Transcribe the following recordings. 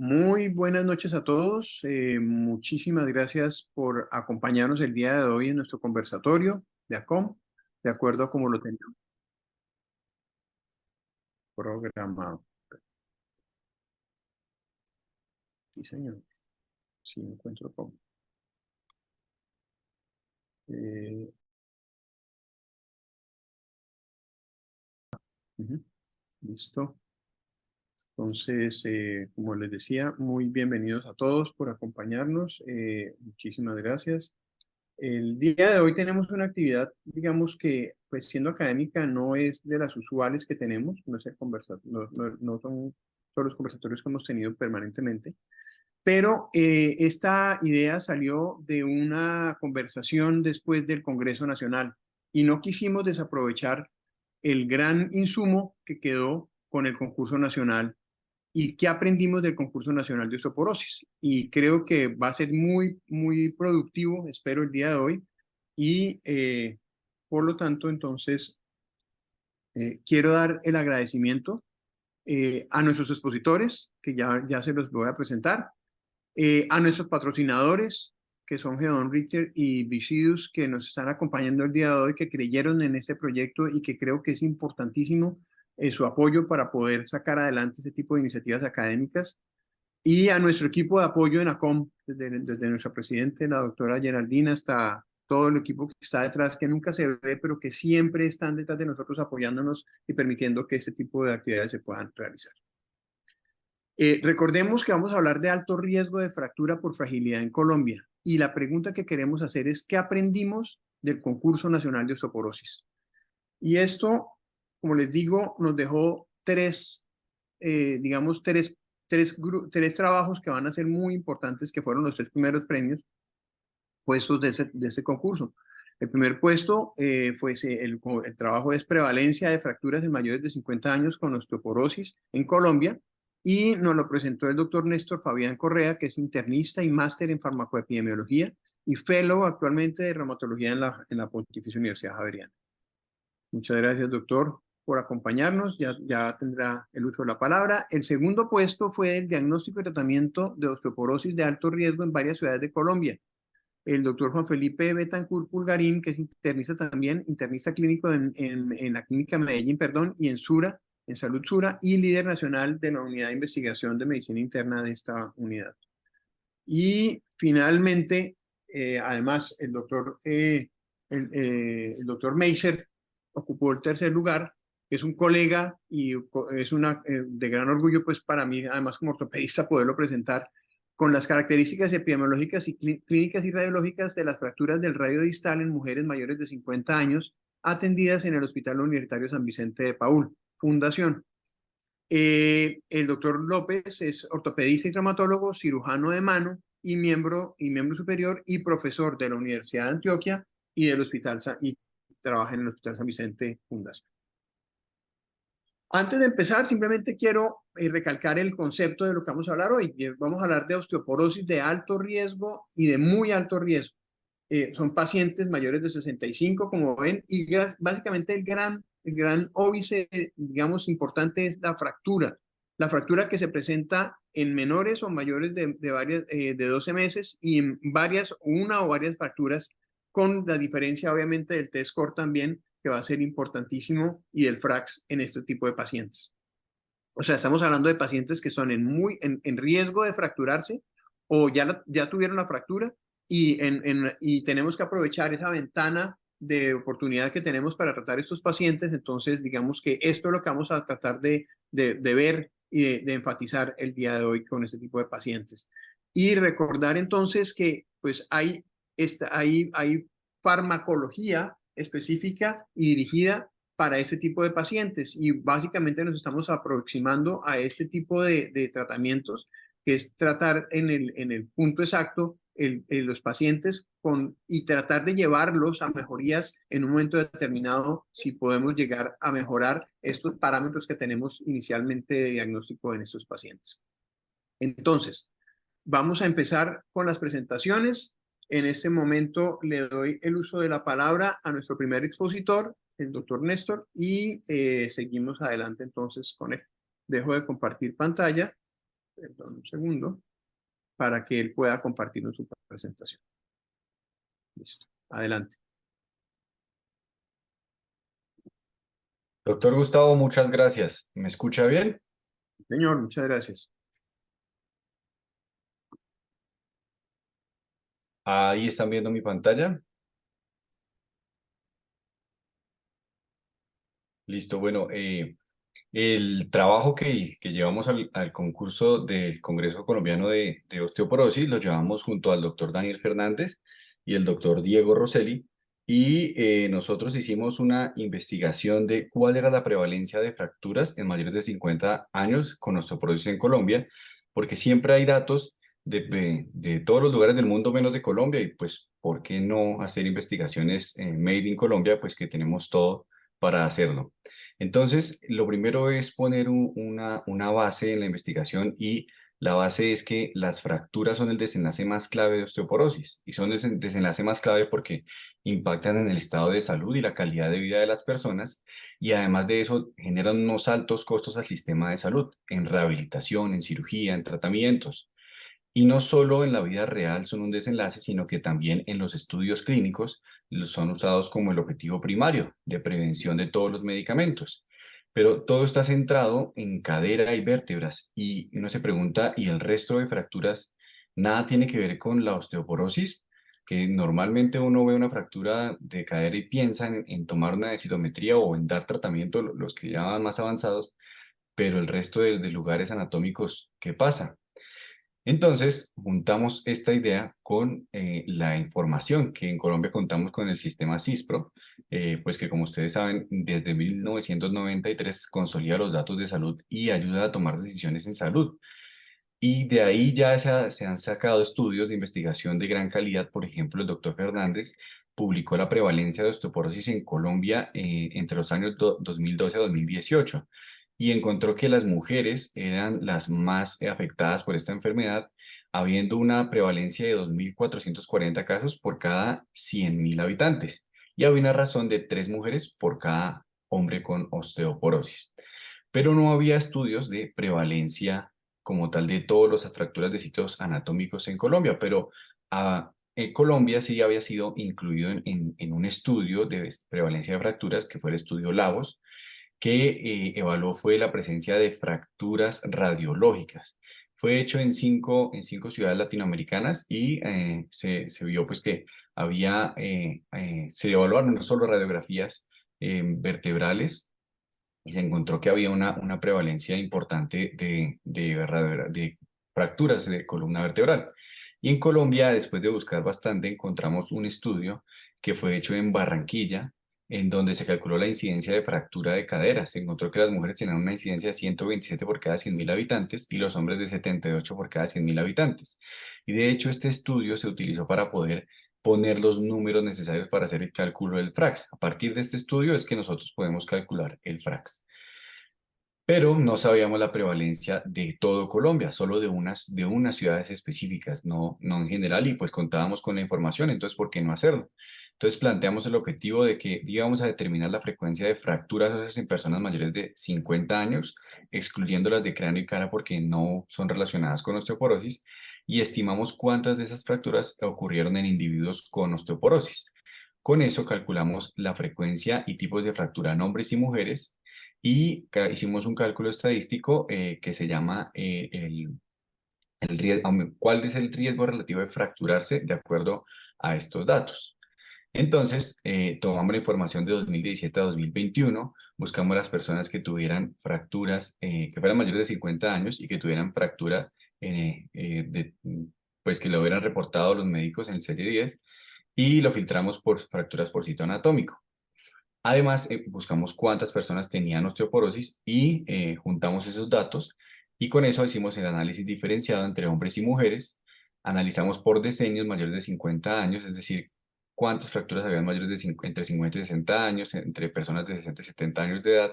Muy buenas noches a todos. Muchísimas gracias por acompañarnos el día de hoy en nuestro conversatorio de ACOM, de acuerdo a como lo teníamos programado. Sí, señor. Sí, encuentro cómo. Eh, Ujú, listo. Entonces, como les decía, muy bienvenidos a todos por acompañarnos. Muchísimas gracias. El día de hoy tenemos una actividad, digamos que, pues siendo académica, no es de las usuales que tenemos, no es el no son todos los conversatorios que hemos tenido permanentemente, pero esta idea salió de una conversación después del Congreso Nacional y no quisimos desaprovechar el gran insumo que quedó con el concurso nacional y qué aprendimos del concurso nacional de osteoporosis. Y creo que va a ser muy productivo, espero, el día de hoy. Y por lo tanto, entonces, quiero dar el agradecimiento a nuestros expositores, que ya se los voy a presentar, a nuestros patrocinadores, que son Gedeon Richter y Viscidus, que nos están acompañando el día de hoy, que creyeron en este proyecto y que creo que es importantísimo su apoyo para poder sacar adelante este tipo de iniciativas académicas. Y a nuestro equipo de apoyo en ACOM, desde nuestra presidente, la doctora Geraldina, hasta todo el equipo que está detrás, que nunca se ve, pero que siempre están detrás de nosotros apoyándonos y permitiendo que este tipo de actividades se puedan realizar. Recordemos que vamos a hablar de alto riesgo de fractura por fragilidad en Colombia. Y la pregunta que queremos hacer es, ¿qué aprendimos del concurso nacional de osteoporosis? Y esto, como les digo, nos dejó digamos, tres trabajos que van a ser muy importantes, que fueron los tres primeros premios puestos de ese concurso. El primer puesto el trabajo es prevalencia de fracturas en mayores de 50 años con osteoporosis en Colombia, y nos lo presentó el doctor Néstor Fabián Correa, que es internista y máster en farmacoepidemiología y fellow actualmente de reumatología en la Pontificia Universidad Javeriana. Muchas gracias, doctor, por acompañarnos. Ya tendrá el uso de la palabra. El segundo puesto fue el diagnóstico y tratamiento de osteoporosis de alto riesgo en varias ciudades de Colombia. El doctor Juan Felipe Betancourt Pulgarín, que es internista también, internista clínico en la Clínica Medellín, perdón, y en Sura, en Salud Sura, y líder nacional de la Unidad de Investigación de Medicina Interna de esta unidad. Y finalmente, además, el doctor Meiser ocupó el tercer lugar, que es un colega y es de gran orgullo, pues para mí, además como ortopedista, poderlo presentar con las características epidemiológicas y clínicas y radiológicas de las fracturas del radio distal en mujeres mayores de 50 años atendidas en el Hospital Universitario San Vicente de Paúl, Fundación. El doctor López es ortopedista y traumatólogo, cirujano de mano y miembro superior y profesor de la Universidad de Antioquia y del y trabaja en el Hospital San Vicente Fundación. Antes de empezar, simplemente quiero recalcar el concepto de lo que vamos a hablar hoy. Vamos a hablar de osteoporosis de alto riesgo y de muy alto riesgo. Son pacientes mayores de 65, como ven, y básicamente el gran óbice, digamos, importante es la fractura que se presenta en menores o mayores de 12 meses y en una o varias fracturas, con la diferencia obviamente del T-score también, que va a ser importantísimo, y del FRAX en este tipo de pacientes. O sea, estamos hablando de pacientes que son en riesgo de fracturarse o ya tuvieron la fractura y tenemos que aprovechar esa ventana de oportunidad que tenemos para tratar a estos pacientes. Entonces, digamos que esto es lo que vamos a tratar de ver y de enfatizar el día de hoy con este tipo de pacientes. Y recordar entonces que pues hay farmacología específica y dirigida para este tipo de pacientes, y básicamente nos estamos aproximando a este tipo de tratamientos, que es tratar en el punto exacto los pacientes y tratar de llevarlos a mejorías en un momento determinado, si podemos llegar a mejorar estos parámetros que tenemos inicialmente de diagnóstico en estos pacientes. Entonces, vamos a empezar con las presentaciones. En este momento le doy el uso de la palabra a nuestro primer expositor, el doctor Néstor, y seguimos adelante entonces con él. Dejo de compartir pantalla Perdón, un segundo, para que él pueda compartirnos su presentación. Listo. Adelante. Doctor Gustavo, muchas gracias. ¿Me escucha bien? Señor, muchas gracias. Ahí están viendo mi pantalla. Listo, bueno, el trabajo que llevamos al concurso del Congreso Colombiano de Osteoporosis lo llevamos junto al doctor Daniel Fernández y el doctor Diego Rosselli y nosotros hicimos una investigación de cuál era la prevalencia de fracturas en mayores de 50 años con osteoporosis en Colombia, porque siempre hay datos de todos los lugares del mundo menos de Colombia y pues, ¿por qué no hacer investigaciones made in Colombia? Pues que tenemos todo para hacerlo. Entonces, lo primero es poner una base en la investigación y la base es que las fracturas son el desenlace más clave de osteoporosis y son el desenlace más clave porque impactan en el estado de salud y la calidad de vida de las personas y además de eso generan unos altos costos al sistema de salud en rehabilitación, en cirugía, en tratamientos. Y no solo en la vida real son un desenlace, sino que también en los estudios clínicos son usados como el objetivo primario de prevención de todos los medicamentos. Pero todo está centrado en cadera y vértebras y uno se pregunta, ¿y el resto de fracturas nada tiene que ver con la osteoporosis? Que normalmente uno ve una fractura de cadera y piensa en tomar una densitometría o en dar tratamiento, los que ya van más avanzados, pero el resto de lugares anatómicos, ¿qué pasa? Entonces, juntamos esta idea con la información que en Colombia contamos con el sistema CISPRO, pues que como ustedes saben, desde 1993 consolida los datos de salud y ayuda a tomar decisiones en salud. Y de ahí ya se han sacado estudios de investigación de gran calidad. Por ejemplo, el doctor Fernández publicó la prevalencia de osteoporosis en Colombia entre los años 2012 a 2018 y encontró que las mujeres eran las más afectadas por esta enfermedad, habiendo una prevalencia de 2.440 casos por cada 100.000 habitantes y había una razón de 3 mujeres por cada hombre con osteoporosis. Pero no había estudios de prevalencia como tal de todas las fracturas de sitios anatómicos en Colombia, pero en Colombia sí había sido incluido en un estudio de prevalencia de fracturas, que fue el estudio Lagos, que evaluó fue la presencia de fracturas radiológicas. Fue hecho en cinco ciudades latinoamericanas y se vio pues que se evaluaron no solo radiografías vertebrales, y se encontró que había una prevalencia importante de fracturas de columna vertebral. Y en Colombia, después de buscar bastante, encontramos un estudio que fue hecho en Barranquilla, en donde se calculó la incidencia de fractura de cadera. Se encontró que las mujeres tenían una incidencia de 127 por cada 100.000 habitantes y los hombres de 78 por cada 100.000 habitantes. Y de hecho, este estudio se utilizó para poder poner los números necesarios para hacer el cálculo del FRAX. A partir de este estudio es que nosotros podemos calcular el FRAX. Pero no sabíamos la prevalencia de todo Colombia, solo de unas ciudades específicas, no en general, y pues contábamos con la información, entonces, ¿por qué no hacerlo? Entonces planteamos el objetivo de que íbamos a determinar la frecuencia de fracturas óseas en personas mayores de 50 años, excluyendo las de cráneo y cara porque no son relacionadas con osteoporosis, y estimamos cuántas de esas fracturas ocurrieron en individuos con osteoporosis. Con eso calculamos la frecuencia y tipos de fractura en hombres y mujeres y hicimos un cálculo estadístico que se llama cuál es el riesgo relativo de fracturarse de acuerdo a estos datos. Entonces, tomamos la información de 2017 a 2021, buscamos las personas que tuvieran fracturas, que fueran mayores de 50 años y que tuvieran fractura, pues que lo hubieran reportado los médicos en el serie 10 y lo filtramos por fracturas por sitio anatómico. Además, buscamos cuántas personas tenían osteoporosis y juntamos esos datos y con eso hicimos el análisis diferenciado entre hombres y mujeres. Analizamos por decenios mayores de 50 años, es decir, cuántas fracturas habían mayores de entre 50 y 60 años, entre personas de 60 y 70 años de edad,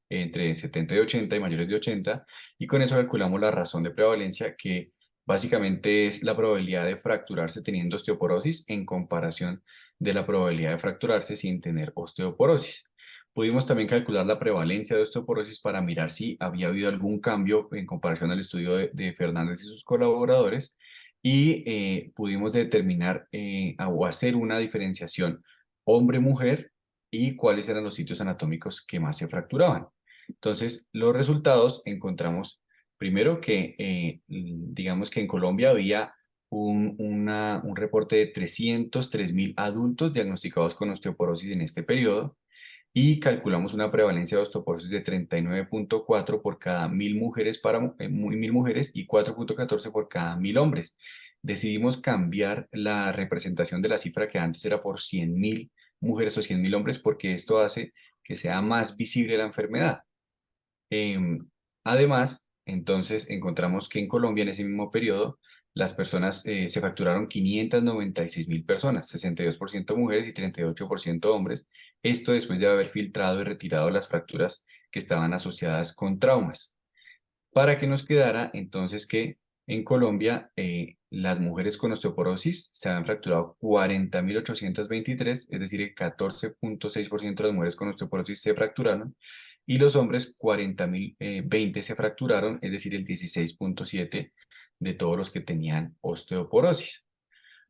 entre 70 y 80 y mayores de 80, y con eso calculamos la razón de prevalencia que básicamente es la probabilidad de fracturarse teniendo osteoporosis en comparación de la probabilidad de fracturarse sin tener osteoporosis. Pudimos también calcular la prevalencia de osteoporosis para mirar si había habido algún cambio en comparación al estudio de Fernández y sus colaboradores y pudimos determinar o hacer una diferenciación hombre-mujer y cuáles eran los sitios anatómicos que más se fracturaban. Entonces, los resultados encontramos primero que, digamos que en Colombia había un reporte de 303.000 adultos diagnosticados con osteoporosis en este periodo y calculamos una prevalencia de osteoporosis de 39.4 por cada 1.000 mujeres, 1.000 mujeres y 4.14 por cada 1.000 hombres. Decidimos cambiar la representación de la cifra que antes era por 100.000 mujeres o 100.000 hombres porque esto hace que sea más visible la enfermedad. Em, Además, entonces encontramos que en Colombia en ese mismo periodo las personas se fracturaron 596.000 personas, 62% mujeres y 38% hombres. Esto después de haber filtrado y retirado las fracturas que estaban asociadas con traumas. Para que nos quedara entonces que en Colombia las mujeres con osteoporosis se han fracturado 40.823, es decir, el 14.6% de las mujeres con osteoporosis se fracturaron, y los hombres 40.020 se fracturaron, es decir, el 16.7% de todos los que tenían osteoporosis.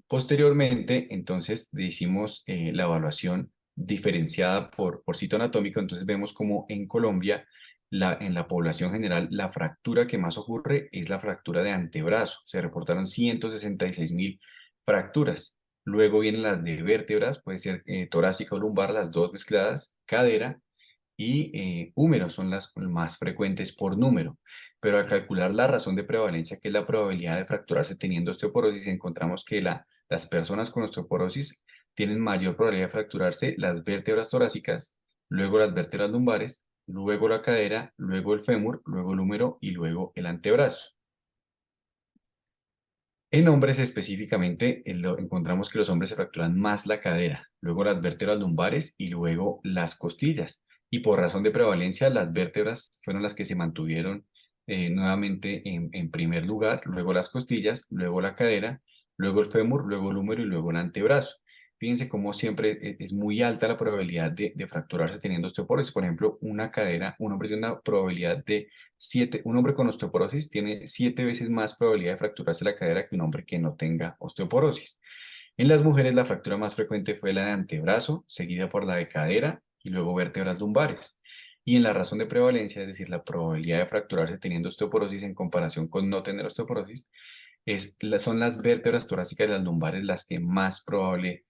Posteriormente, entonces, hicimos la evaluación diferenciada por sitio anatómico, entonces vemos como en Colombia en la población general, la fractura que más ocurre es la fractura de antebrazo. Se reportaron 166.000 fracturas. Luego vienen las de vértebras, puede ser torácica o lumbar, las dos mezcladas, cadera y húmero son las más frecuentes por número. Pero al calcular la razón de prevalencia, que es la probabilidad de fracturarse teniendo osteoporosis, encontramos que las personas con osteoporosis tienen mayor probabilidad de fracturarse las vértebras torácicas, luego las vértebras lumbares, luego la cadera, luego el fémur, luego el húmero y luego el antebrazo. En hombres específicamente, encontramos que los hombres se fracturan más la cadera, luego las vértebras lumbares y luego las costillas. Y por razón de prevalencia, las vértebras fueron las que se mantuvieron nuevamente en primer lugar, luego las costillas, luego la cadera, luego el fémur, luego el húmero y luego el antebrazo. Fíjense cómo siempre es muy alta la probabilidad de fracturarse teniendo osteoporosis. Por ejemplo, una cadera, un hombre tiene una probabilidad de un hombre con osteoporosis tiene 7 veces más probabilidad de fracturarse la cadera que un hombre que no tenga osteoporosis. En las mujeres, la fractura más frecuente fue la de antebrazo, seguida por la de cadera y luego vértebras lumbares. Y en la razón de prevalencia, es decir, la probabilidad de fracturarse teniendo osteoporosis en comparación con no tener osteoporosis, son las vértebras torácicas y las lumbares las que más probablemente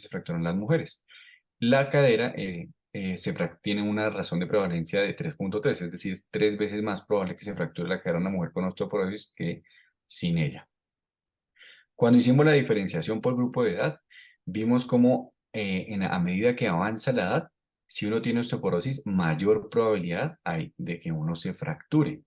se fracturan las mujeres. La cadera tiene una razón de prevalencia de 3.3, es decir, es 3 veces más probable que se fracture la cadera a una mujer con osteoporosis que sin ella. Cuando hicimos la diferenciación por grupo de edad, vimos cómo a medida que avanza la edad, si uno tiene osteoporosis, mayor probabilidad hay de que uno se fracture.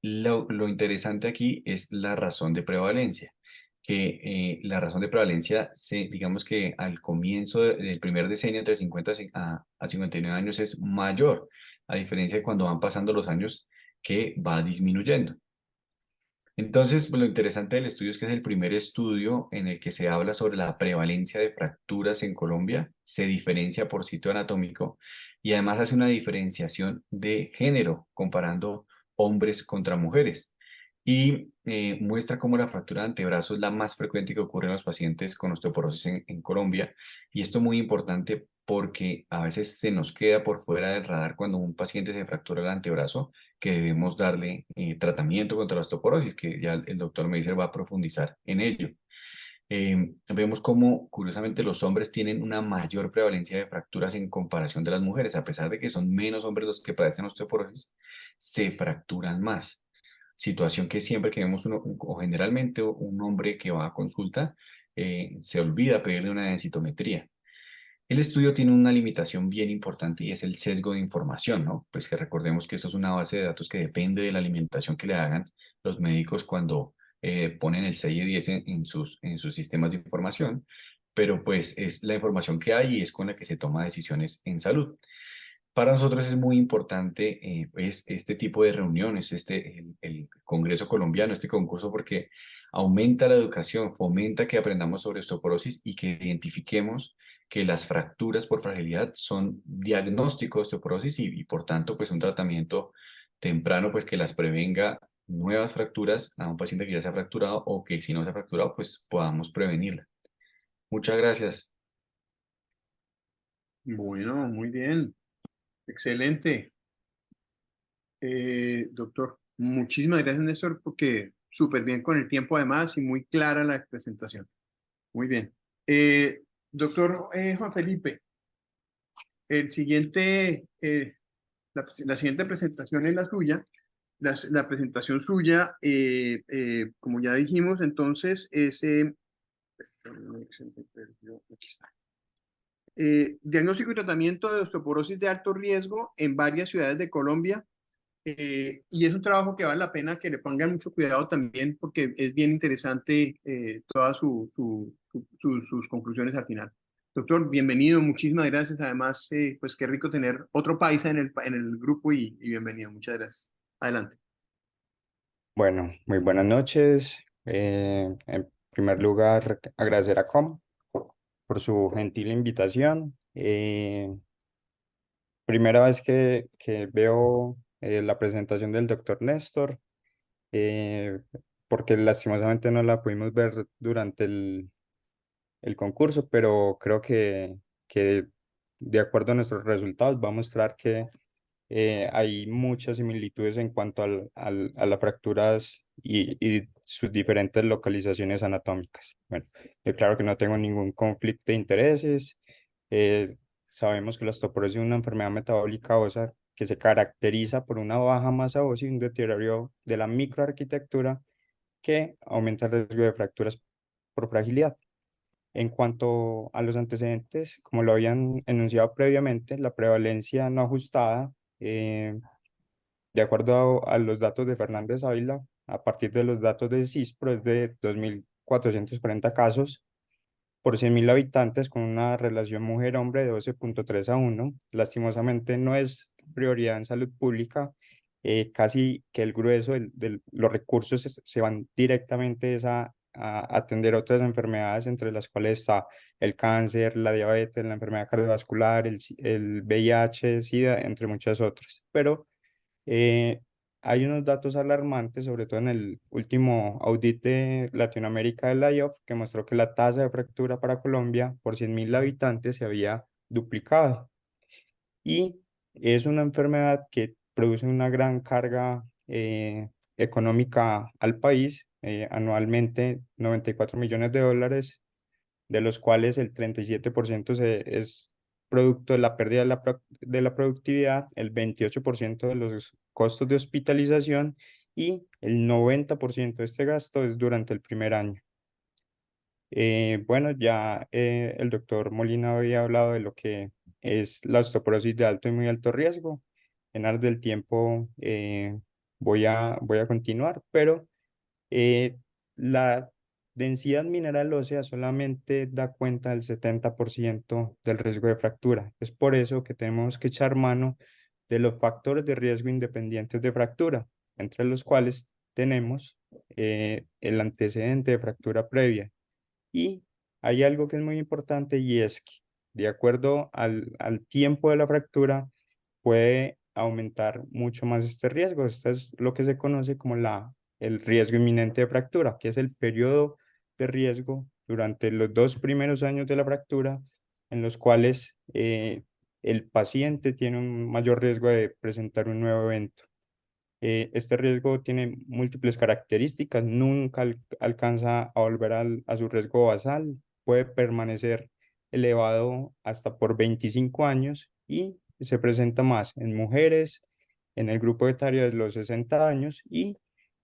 Lo interesante aquí es la razón de prevalencia, que la razón de prevalencia, digamos que al comienzo del primer decenio, entre 50 a 59 años, es mayor, a diferencia de cuando van pasando los años que va disminuyendo. Entonces, pues, lo interesante del estudio es que es el primer estudio en el que se habla sobre la prevalencia de fracturas en Colombia, se diferencia por sitio anatómico y además hace una diferenciación de género comparando hombres contra mujeres y muestra cómo la fractura de antebrazo es la más frecuente que ocurre en los pacientes con osteoporosis en Colombia. Y esto es muy importante porque a veces se nos queda por fuera del radar cuando un paciente se fractura el antebrazo que debemos darle tratamiento contra la osteoporosis, que ya el doctor Meiser va a profundizar en ello. Vemos cómo, curiosamente, los hombres tienen una mayor prevalencia de fracturas en comparación de las mujeres, a pesar de que son menos hombres los que padecen osteoporosis, se fracturan más. Situación que siempre que vemos o generalmente un hombre que va a consulta, se olvida pedirle una densitometría. El estudio tiene una limitación bien importante y es el sesgo de información, ¿no? Pues que recordemos que esto es una base de datos que depende de la alimentación que le hagan los médicos cuando ponen el 6 y 10 en sus sistemas de información, pero pues es la información que hay y es con la que se toma decisiones en salud. Para nosotros es muy importante pues, este tipo de reuniones, el Congreso Colombiano, este concurso, porque aumenta la educación, fomenta que aprendamos sobre osteoporosis y que identifiquemos que las fracturas por fragilidad son diagnóstico de osteoporosis y por tanto, pues un tratamiento temprano, pues que las prevenga nuevas fracturas a un paciente que ya se ha fracturado o que si no se ha fracturado, pues podamos prevenirla. Muchas gracias. Bueno, muy bien, excelente. Doctor, muchísimas gracias, Néstor, porque súper bien con el tiempo además y muy clara la presentación. Muy bien. Doctor Juan Felipe, el siguiente, la siguiente presentación es la suya. La presentación suya, como ya dijimos, entonces es aquí está. Diagnóstico y tratamiento de osteoporosis de alto riesgo en varias ciudades de Colombia. Y es un trabajo que vale la pena que le pongan mucho cuidado también porque es bien interesante todas sus conclusiones al final. Doctor, bienvenido, muchísimas gracias. Además, pues qué rico tener otro paisa en el grupo y bienvenido. Muchas gracias. Adelante. Bueno, muy buenas noches. En primer lugar, agradecer a Com por su gentil invitación. Primera vez que veo la presentación del doctor Néstor, eh, porque lastimosamente no la pudimos ver durante el concurso, pero creo que de acuerdo a nuestros resultados va a mostrar que hay muchas similitudes en cuanto a las fracturas y sus diferentes localizaciones anatómicas. Bueno, yo claro que no tengo ningún conflicto de intereses. eh, Sabemos que la osteoporosis es una enfermedad metabólica ósea que se caracteriza por una baja masa ósea y un deterioro de la microarquitectura que aumenta el riesgo de fracturas por fragilidad. En cuanto a los antecedentes, como lo habían enunciado previamente, la prevalencia no ajustada, eh, de acuerdo a los datos de Fernández Ávila, a partir de los datos de CISPRO, es de 2.440 casos por 100.000 habitantes, con una relación mujer-hombre de 12,3 a 1. Lastimosamente no es prioridad en salud pública. Casi que el grueso de los recursos se van directamente a atender otras enfermedades, entre las cuales está el cáncer, la diabetes, la enfermedad cardiovascular, el VIH, SIDA, entre muchas otras. Pero eh, hay unos datos alarmantes, sobre todo en el último audit de Latinoamérica de la IOF, que mostró que la tasa de fractura para Colombia por 100.000 habitantes se había duplicado. Y es una enfermedad que produce una gran carga económica al país, anualmente 94 millones de dólares, de los cuales el 37% es producto de la pérdida de la productividad, el 28% de los costos de hospitalización y el 90% de este gasto es durante el primer año. Bueno, ya el doctor Molina había hablado de lo que es la osteoporosis de alto y muy alto riesgo. En aras del tiempo voy a continuar, pero eh, la densidad mineral ósea solamente da cuenta del 70% del riesgo de fractura. Es por eso que tenemos que echar mano de los factores de riesgo independientes de fractura, entre los cuales tenemos el antecedente de fractura previa. Y hay algo que es muy importante y es que de acuerdo al tiempo de la fractura puede aumentar mucho más este riesgo. Esto es lo que se conoce como el riesgo inminente de fractura, que es el periodo de riesgo durante los 2 primeros años de la fractura en los cuales el paciente tiene un mayor riesgo de presentar un nuevo evento. Este riesgo tiene múltiples características, nunca alcanza a volver a su riesgo basal, puede permanecer elevado hasta por 25 años y se presenta más en mujeres, en el grupo etario de los 60 años y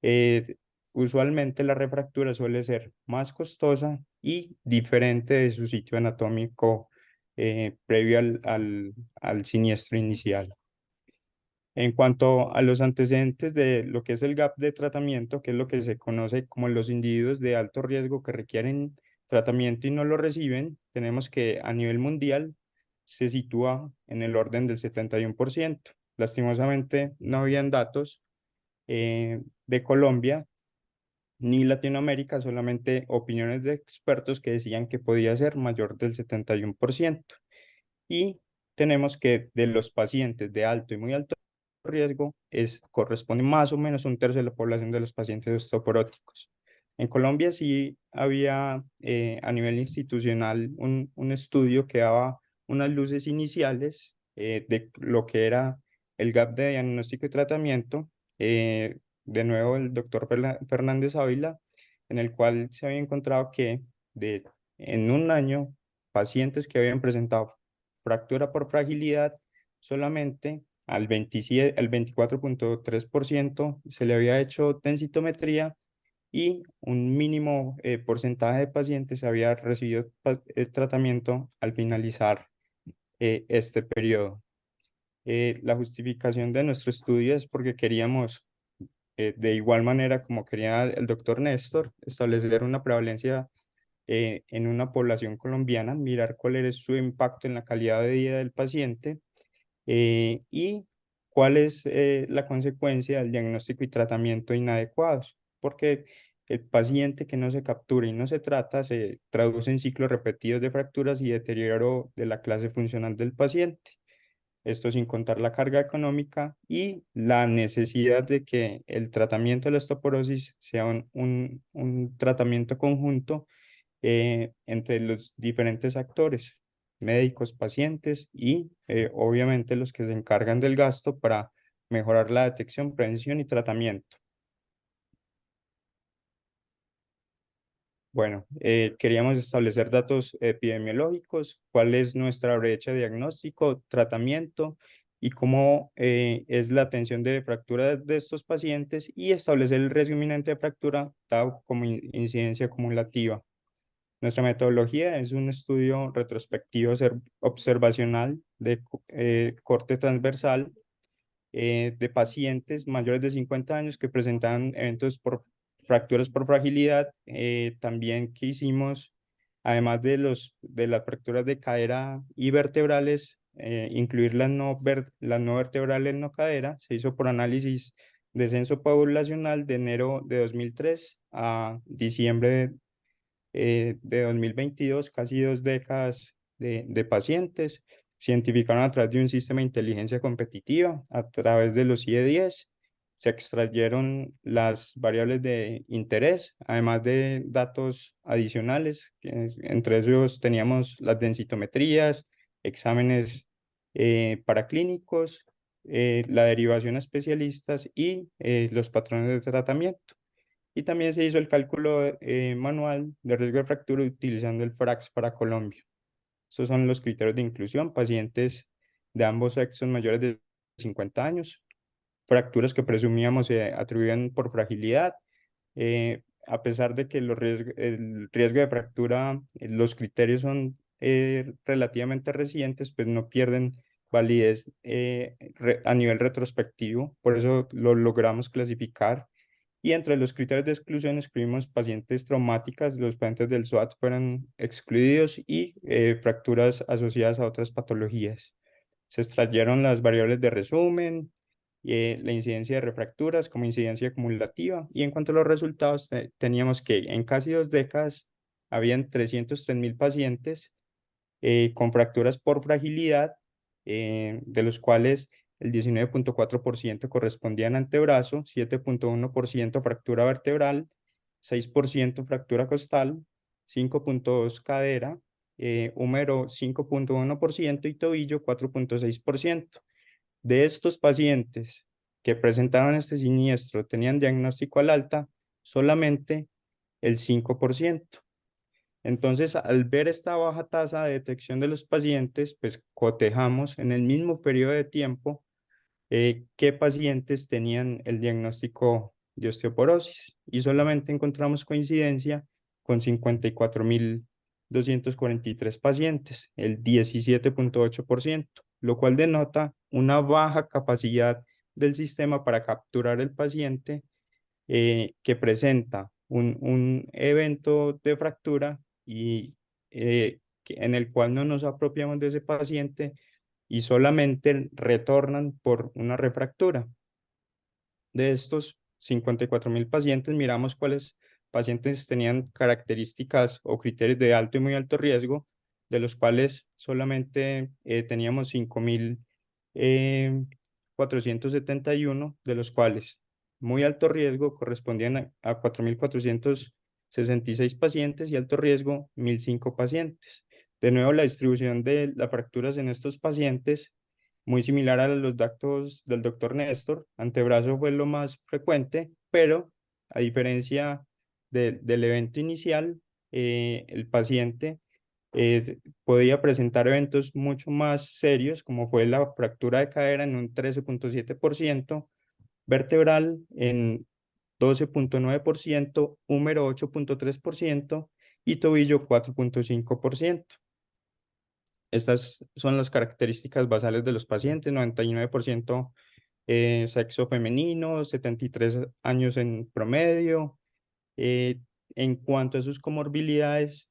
eh, usualmente la refractura suele ser más costosa y diferente de su sitio anatómico previo al siniestro inicial. En cuanto a los antecedentes de lo que es el gap de tratamiento, que es lo que se conoce como los individuos de alto riesgo que requieren tratamiento y no lo reciben, tenemos que a nivel mundial se sitúa en el orden del 71%. Lastimosamente no habían datos de Colombia, ni Latinoamérica, solamente opiniones de expertos que decían que podía ser mayor del 71%. Y tenemos que de los pacientes de alto y muy alto riesgo corresponde más o menos un tercio de la población de los pacientes osteoporóticos. En Colombia sí había a nivel institucional un estudio que daba unas luces iniciales de lo que era el gap de diagnóstico y tratamiento. De nuevo, el doctor Fernández Ávila, en el cual se había encontrado que en un año, pacientes que habían presentado fractura por fragilidad, solamente al 27, al 24,3% se le había hecho densitometría y un mínimo porcentaje de pacientes había recibido tratamiento al finalizar este periodo. La justificación de nuestro estudio es porque queríamos, de igual manera como quería el doctor Néstor, establecer una prevalencia en una población colombiana, mirar cuál es su impacto en la calidad de vida del paciente y cuál es la consecuencia del diagnóstico y tratamiento inadecuados, porque el paciente que no se captura y no se trata se traduce en ciclos repetidos de fracturas y deterioro de la clase funcional del paciente. Esto sin contar la carga económica y la necesidad de que el tratamiento de la osteoporosis sea un tratamiento conjunto entre los diferentes actores, médicos, pacientes y obviamente los que se encargan del gasto para mejorar la detección, prevención y tratamiento. Bueno, queríamos establecer datos epidemiológicos, cuál es nuestra brecha de diagnóstico, tratamiento y cómo es la atención de fractura de estos pacientes y establecer el riesgo inminente de fractura dado como incidencia acumulativa. Nuestra metodología es un estudio retrospectivo observacional de corte transversal de pacientes mayores de 50 años que presentaban eventos por fracturas por fragilidad. También que hicimos, además de las fracturas de cadera y vertebrales, incluir las no vertebrales no cadera. Se hizo por análisis de censo poblacional de enero de 2003 a diciembre de 2022, casi 2 décadas de pacientes. Se identificaron a través de un sistema de inteligencia competitiva, a través de los IE10. Se extrayeron las variables de interés, además de datos adicionales. Entre ellos teníamos las densitometrías, exámenes paraclínicos, la derivación a especialistas y los patrones de tratamiento. Y también se hizo el cálculo manual de riesgo de fractura utilizando el FRAX para Colombia. Estos son los criterios de inclusión: pacientes de ambos sexos mayores de 50 años, fracturas que presumíamos se atribuían por fragilidad, a pesar de que el riesgo de fractura, los criterios son relativamente recientes, pues no pierden validez a nivel retrospectivo, por eso lo logramos clasificar. Y entre los criterios de exclusión excluimos pacientes traumáticas, los pacientes del SWAT fueron excluidos y fracturas asociadas a otras patologías. Se extrayeron las variables de resumen, la incidencia de refracturas como incidencia acumulativa, y en cuanto a los resultados, teníamos que en casi 2 décadas habían 303.000 pacientes con fracturas por fragilidad, de los cuales el 19,4% correspondían a antebrazo, 7,1% fractura vertebral, 6% fractura costal, 5,2% cadera, húmero 5,1% y tobillo 4,6%. De estos pacientes que presentaban este siniestro tenían diagnóstico al alta solamente el 5%. Entonces, al ver esta baja tasa de detección de los pacientes, pues cotejamos en el mismo periodo de tiempo qué pacientes tenían el diagnóstico de osteoporosis y solamente encontramos coincidencia con 54.243 pacientes, el 17,8%, lo cual denota una baja capacidad del sistema para capturar el paciente que presenta un evento de fractura y en el cual no nos apropiamos de ese paciente y solamente retornan por una refractura. De estos 54.000 pacientes, miramos cuáles pacientes tenían características o criterios de alto y muy alto riesgo, de los cuales solamente teníamos 5.471, de los cuales muy alto riesgo correspondían a 4.466 pacientes y alto riesgo 1.005 pacientes. De nuevo, la distribución de las fracturas en estos pacientes, muy similar a los datos del doctor Néstor. Antebrazo fue lo más frecuente, pero a diferencia del evento inicial, el paciente podía presentar eventos mucho más serios, como fue la fractura de cadera en un 13.7%, vertebral en 12.9%, húmero 8.3% y tobillo 4.5%. Estas son las características basales de los pacientes: 99% sexo femenino, 73 años en promedio. En cuanto a sus comorbilidades,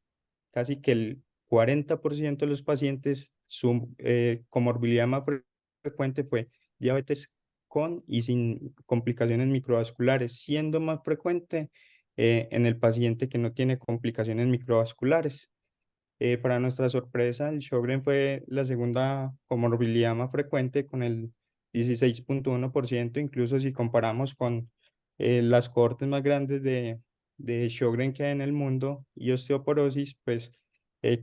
casi que el 40% de los pacientes, su comorbilidad más frecuente fue diabetes con y sin complicaciones microvasculares, siendo más frecuente en el paciente que no tiene complicaciones microvasculares. Para nuestra sorpresa, el Sjögren fue la segunda comorbilidad más frecuente, con el 16.1%. Incluso si comparamos con las cohortes más grandes de Sjögren que hay en el mundo y osteoporosis, pues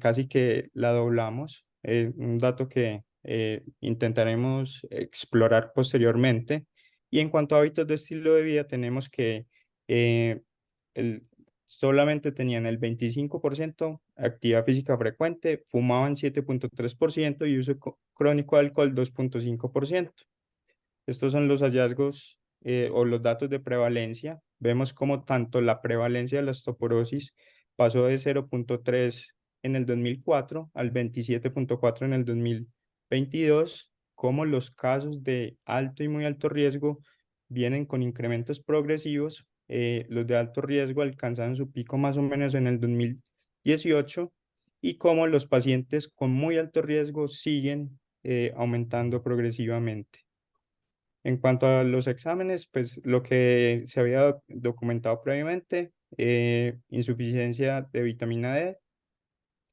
casi que la doblamos. Un dato que intentaremos explorar posteriormente. Y en cuanto a hábitos de estilo de vida, tenemos que eh, el, solamente tenían el 25% actividad física frecuente, fumaban 7.3% y uso crónico de alcohol 2.5%. Estos son los hallazgos o los datos de prevalencia. Vemos como tanto la prevalencia de la osteoporosis pasó de 0.3 en el 2004 al 27.4 en el 2022, como los casos de alto y muy alto riesgo vienen con incrementos progresivos. Los de alto riesgo alcanzaron su pico más o menos en el 2018, y como los pacientes con muy alto riesgo siguen aumentando progresivamente. En cuanto a los exámenes, pues lo que se había documentado previamente: insuficiencia de vitamina D,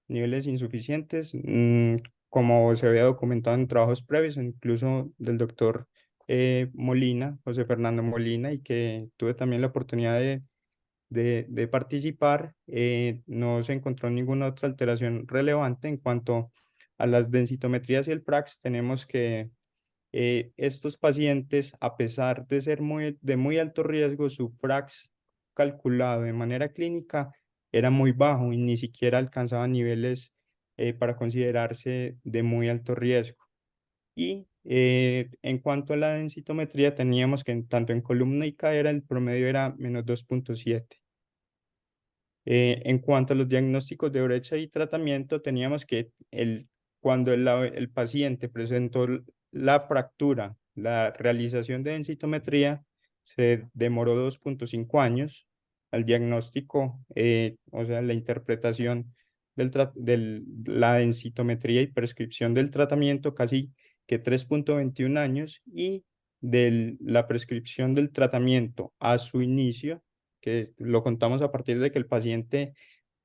niveles insuficientes, como se había documentado en trabajos previos, incluso del doctor Molina, José Fernando Molina, y que tuve también la oportunidad de participar. No se encontró ninguna otra alteración relevante. En cuanto a las densitometrías y el FRAX, tenemos que estos pacientes, a pesar de ser de muy alto riesgo, su FRAX calculado de manera clínica era muy bajo y ni siquiera alcanzaba niveles para considerarse de muy alto riesgo. Y en cuanto a la densitometría, teníamos que tanto en columna y cadera el promedio era menos 2.7. En cuanto a los diagnósticos de brecha y tratamiento, teníamos que cuando el paciente presentó la fractura, la realización de densitometría se demoró 2.5 años. Al diagnóstico, o sea, la interpretación de la densitometría y prescripción del tratamiento, casi que 3.21 años, y de la prescripción del tratamiento a su inicio, que lo contamos a partir de que el paciente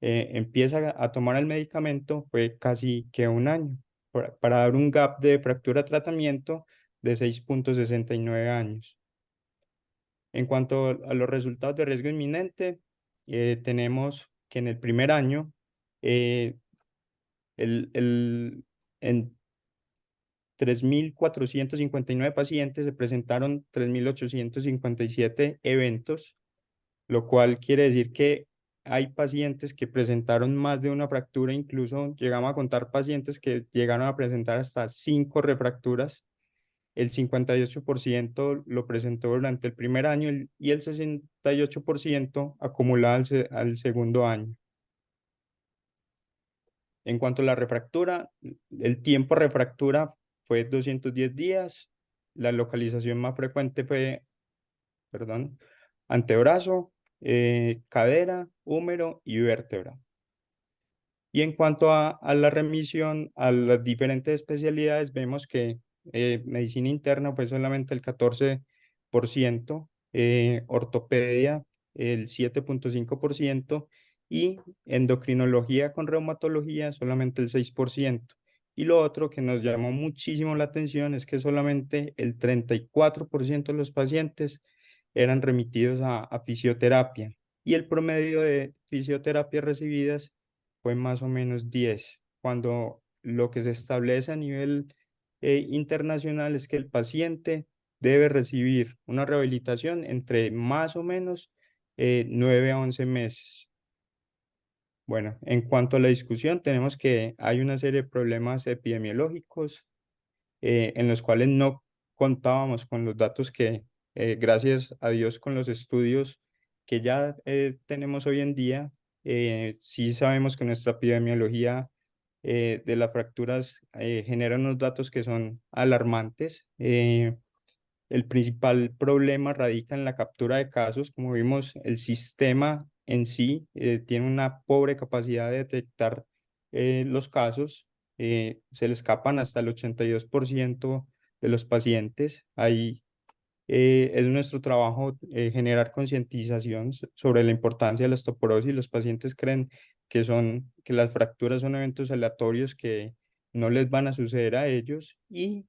empieza a tomar el medicamento, fue casi que un año, para dar un gap de fractura-tratamiento de 6.69 años. En cuanto a los resultados de riesgo inminente, tenemos que en el primer año, en 3.459 pacientes se presentaron 3.857 eventos, lo cual quiere decir que hay pacientes que presentaron más de una fractura. Incluso llegamos a contar pacientes que llegaron a presentar hasta 5 refracturas. El 58% lo presentó durante el primer año y el 68% acumulado al segundo año. En cuanto a la refractura, el tiempo refractura fue 210 días. La localización más frecuente fue, perdón, antebrazo, cadera, húmero y vértebra. Y en cuanto a la remisión a las diferentes especialidades, vemos que medicina interna fue solamente el 14%, ortopedia el 7.5% y endocrinología con reumatología solamente el 6%. Y lo otro que nos llamó muchísimo la atención es que solamente el 34% de los pacientes eran remitidos a fisioterapia y el promedio de fisioterapias recibidas fue más o menos 10, cuando lo que se establece a nivel internacional es que el paciente debe recibir una rehabilitación entre más o menos 9 a 11 meses. Bueno, en cuanto a la discusión, tenemos que hay una serie de problemas epidemiológicos en los cuales no contábamos con los datos que, gracias a Dios, con los estudios que ya tenemos hoy en día, sí sabemos que nuestra epidemiología de las fracturas genera unos datos que son alarmantes. El principal problema radica en la captura de casos. Como vimos, el sistema en sí tiene una pobre capacidad de detectar los casos. Se le escapan hasta el 82% de los pacientes. Ahí es nuestro trabajo generar concientización sobre la importancia de la osteoporosis. Los pacientes creen que las fracturas son eventos aleatorios que no les van a suceder a ellos y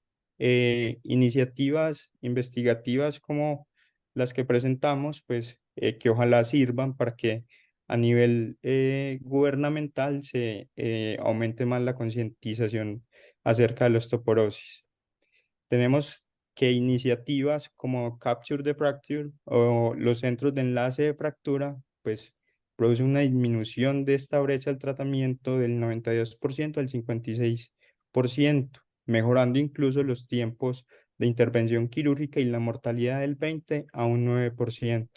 iniciativas investigativas como las que presentamos, pues que ojalá sirvan para que a nivel gubernamental se aumente más la concientización acerca de la osteoporosis. Tenemos que iniciativas como Capture the Fracture o los centros de enlace de fractura, pues producen una disminución de esta brecha del tratamiento del 92% al 56%, mejorando incluso los tiempos de intervención quirúrgica y la mortalidad del 20 a un 9%.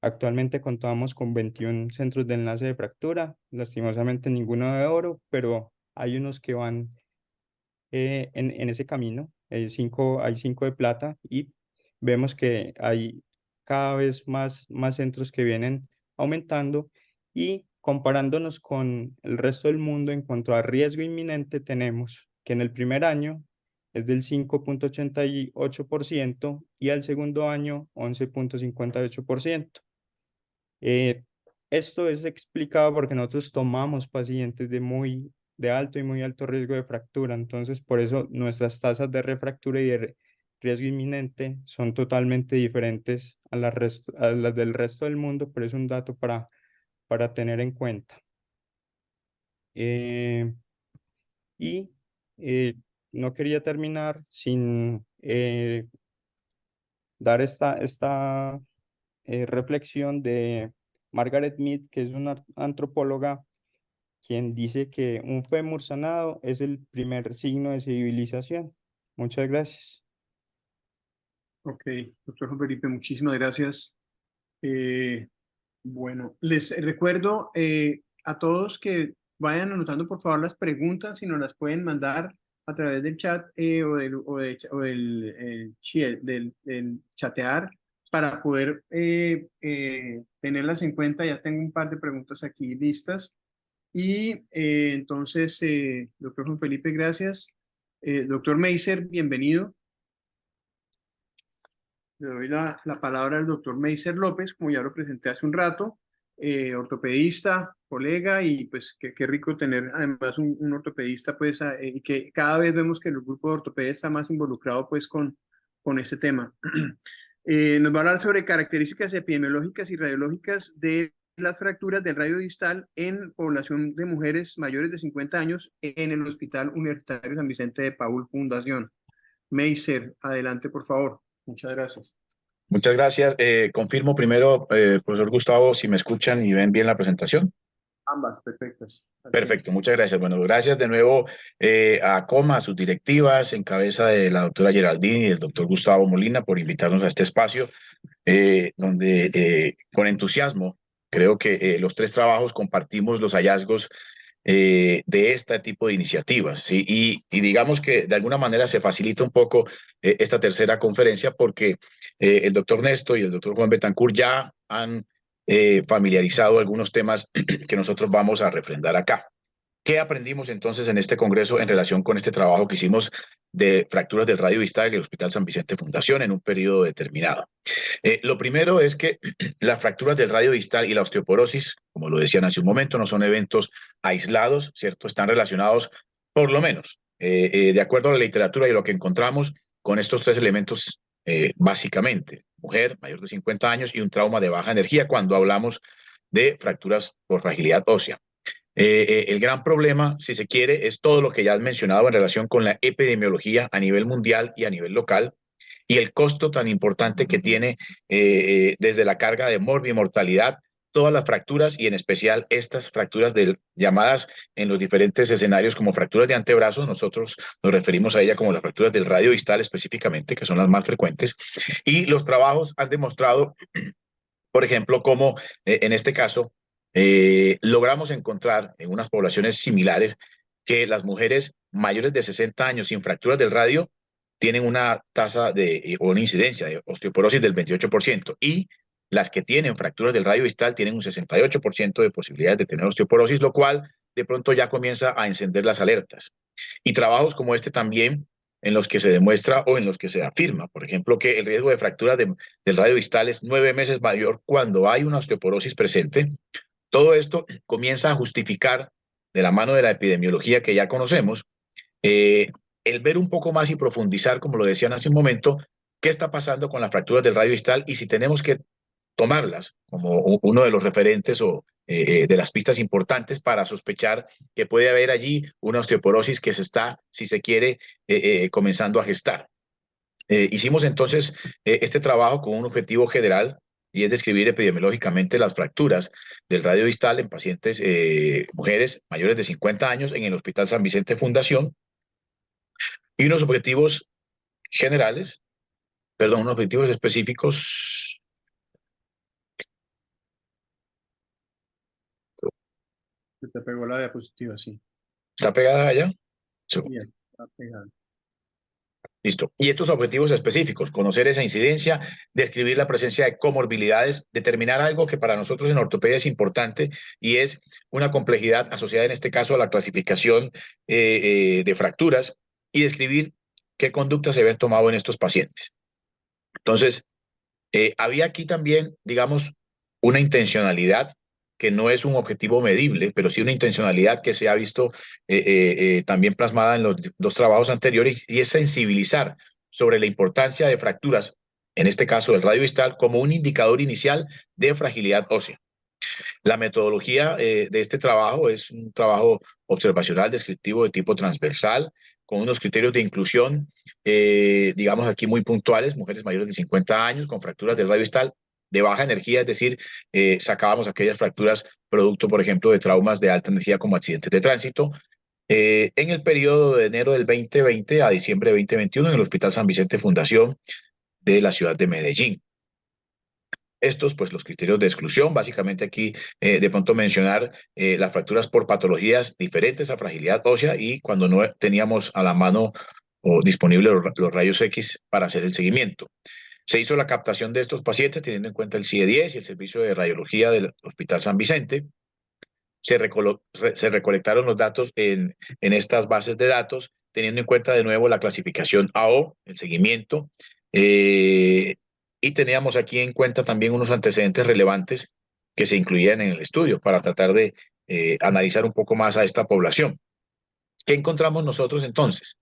Actualmente contamos con 21 centros de enlace de fractura, lastimosamente ninguno de oro, pero hay unos que van en ese camino. Hay cinco de plata y vemos que hay cada vez más centros que vienen aumentando y comparándonos con el resto del mundo en cuanto a riesgo inminente, tenemos que en el primer año es del 5.88% y al segundo año 11.58%. Eh, Esto es explicado porque nosotros tomamos pacientes de alto y muy alto riesgo de fractura, entonces por eso nuestras tasas de refractura y de riesgo inminente son totalmente diferentes a las del resto del mundo, pero es un dato para tener en cuenta. Eh, y no quería terminar sin dar esta reflexión de Margaret Mead, que es una antropóloga, quien dice que un fémur sanado es el primer signo de civilización. Muchas gracias. Ok, doctor Juan Felipe, muchísimas gracias. Eh, bueno, les recuerdo a todos que vayan anotando por favor las preguntas, si nos las pueden mandar a través del chat del chatear para poder tenerlas en cuenta. Ya tengo un par de preguntas aquí listas. Y entonces, doctor Juan Felipe, gracias. Doctor Meiser, bienvenido. Le doy la palabra al doctor Meiser López, como ya lo presenté hace un rato, ortopedista, colega, y pues qué rico tener además un ortopedista, pues, y que cada vez vemos que el grupo de ortopedia está más involucrado, pues, con este tema. Nos va a hablar sobre características epidemiológicas y radiológicas de las fracturas del radio distal en población de mujeres mayores de 50 años en el Hospital Universitario San Vicente de Paúl Fundación. Meiser, adelante, por favor. Muchas gracias. Muchas gracias. Confirmo primero, profesor Gustavo, si me escuchan y ven bien la presentación. Ambas, perfectas. Perfecto, muchas gracias. Bueno, gracias de nuevo a COMA, a sus directivas, en cabeza de la doctora Geraldine y el doctor Gustavo Molina, por invitarnos a este espacio, donde con entusiasmo creo que los tres trabajos compartimos los hallazgos de este tipo de iniciativas, ¿sí? Y digamos que de alguna manera se facilita un poco esta tercera conferencia porque el doctor Néstor y el doctor Juan Betancourt ya han familiarizado algunos temas que nosotros vamos a refrendar acá. ¿Qué aprendimos entonces en este congreso en relación con este trabajo que hicimos de fracturas del radio distal en el Hospital San Vicente Fundación en un periodo determinado? Lo primero es que las fracturas del radio distal y la osteoporosis, como lo decían hace un momento, no son eventos aislados, ¿cierto? Están relacionados, por lo menos, de acuerdo a la literatura y lo que encontramos, con estos tres elementos básicamente: mujer mayor de 50 años y un trauma de baja energía cuando hablamos de fracturas por fragilidad ósea. El gran problema, si se quiere, es todo lo que ya has mencionado en relación con la epidemiología a nivel mundial y a nivel local, y el costo tan importante que tiene desde la carga de morbimortalidad, todas las fracturas y en especial estas fracturas llamadas en los diferentes escenarios como fracturas de antebrazo. Nosotros nos referimos a ella como las fracturas del radio distal específicamente, que son las más frecuentes, y los trabajos han demostrado, por ejemplo, cómo en este caso logramos encontrar en unas poblaciones similares que las mujeres mayores de 60 años sin fracturas del radio tienen una tasa o una incidencia de osteoporosis del 28%, y las que tienen fracturas del radio distal tienen un 68% de posibilidades de tener osteoporosis, lo cual de pronto ya comienza a encender las alertas. Y trabajos como este también, en los que se demuestra o en los que se afirma, por ejemplo, que el riesgo de fractura del radio distal es 9 veces mayor cuando hay una osteoporosis presente. Todo esto comienza a justificar, de la mano de la epidemiología que ya conocemos, eh, el ver un poco más y profundizar, como lo decían hace un momento, qué está pasando con las fracturas del radio distal y si tenemos que tomarlas como uno de los referentes o de las pistas importantes para sospechar que puede haber allí una osteoporosis que se está, si se quiere, comenzando a gestar. Hicimos entonces este trabajo con un objetivo general, y es describir epidemiológicamente las fracturas del radio distal en pacientes mujeres mayores de 50 años en el Hospital San Vicente Fundación, y unos objetivos generales, perdón, unos objetivos específicos. Se te pegó la diapositiva, sí. ¿Está pegada allá? Sí. Bien, está pegada. Listo. Y estos objetivos específicos: conocer esa incidencia, describir la presencia de comorbilidades, determinar algo que para nosotros en ortopedia es importante, y es una complejidad asociada en este caso a la clasificación de fracturas, y describir qué conductas se habían tomado en estos pacientes. Entonces, había aquí también, digamos, una intencionalidad que no es un objetivo medible, pero sí una intencionalidad que se ha visto también plasmada en los dos trabajos anteriores, y es sensibilizar sobre la importancia de fracturas, en este caso del radio distal, como un indicador inicial de fragilidad ósea. La metodología de este trabajo es un trabajo observacional descriptivo de tipo transversal, con unos criterios de inclusión, digamos aquí muy puntuales: mujeres mayores de 50 años con fracturas del radio distal de baja energía, es decir, sacábamos aquellas fracturas producto, por ejemplo, de traumas de alta energía como accidentes de tránsito, en el periodo de enero del 2020 a diciembre de 2021 en el Hospital San Vicente Fundación de la ciudad de Medellín. Estos, pues los criterios de exclusión, básicamente aquí de pronto mencionar las fracturas por patologías diferentes a fragilidad ósea y cuando no teníamos a la mano o disponible los rayos X para hacer el seguimiento. Se hizo la captación de estos pacientes teniendo en cuenta el CIE-10 y el servicio de radiología del Hospital San Vicente. Se recolectaron los datos en estas bases de datos, teniendo en cuenta de nuevo la clasificación AO, el seguimiento, y teníamos aquí en cuenta también unos antecedentes relevantes que se incluían en el estudio para tratar de analizar un poco más a esta población. ¿Qué encontramos nosotros entonces?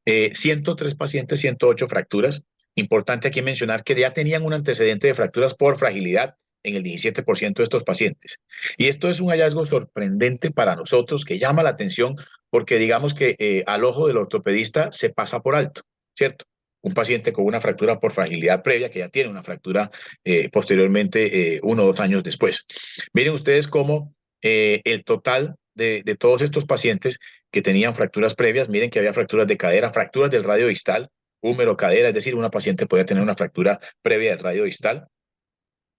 103 pacientes, 108 fracturas. Importante aquí mencionar que ya tenían un antecedente de fracturas por fragilidad en el 17% de estos pacientes. Y esto es un hallazgo sorprendente para nosotros, que llama la atención, porque digamos que al ojo del ortopedista se pasa por alto, ¿cierto? Un paciente con una fractura por fragilidad previa, que ya tiene una fractura posteriormente 1 o 2 años después. Miren ustedes cómo el total de todos estos pacientes que tenían fracturas previas, miren que había fracturas de cadera, fracturas del radio distal, húmero, cadera, es decir, una paciente podía tener una fractura previa del radio distal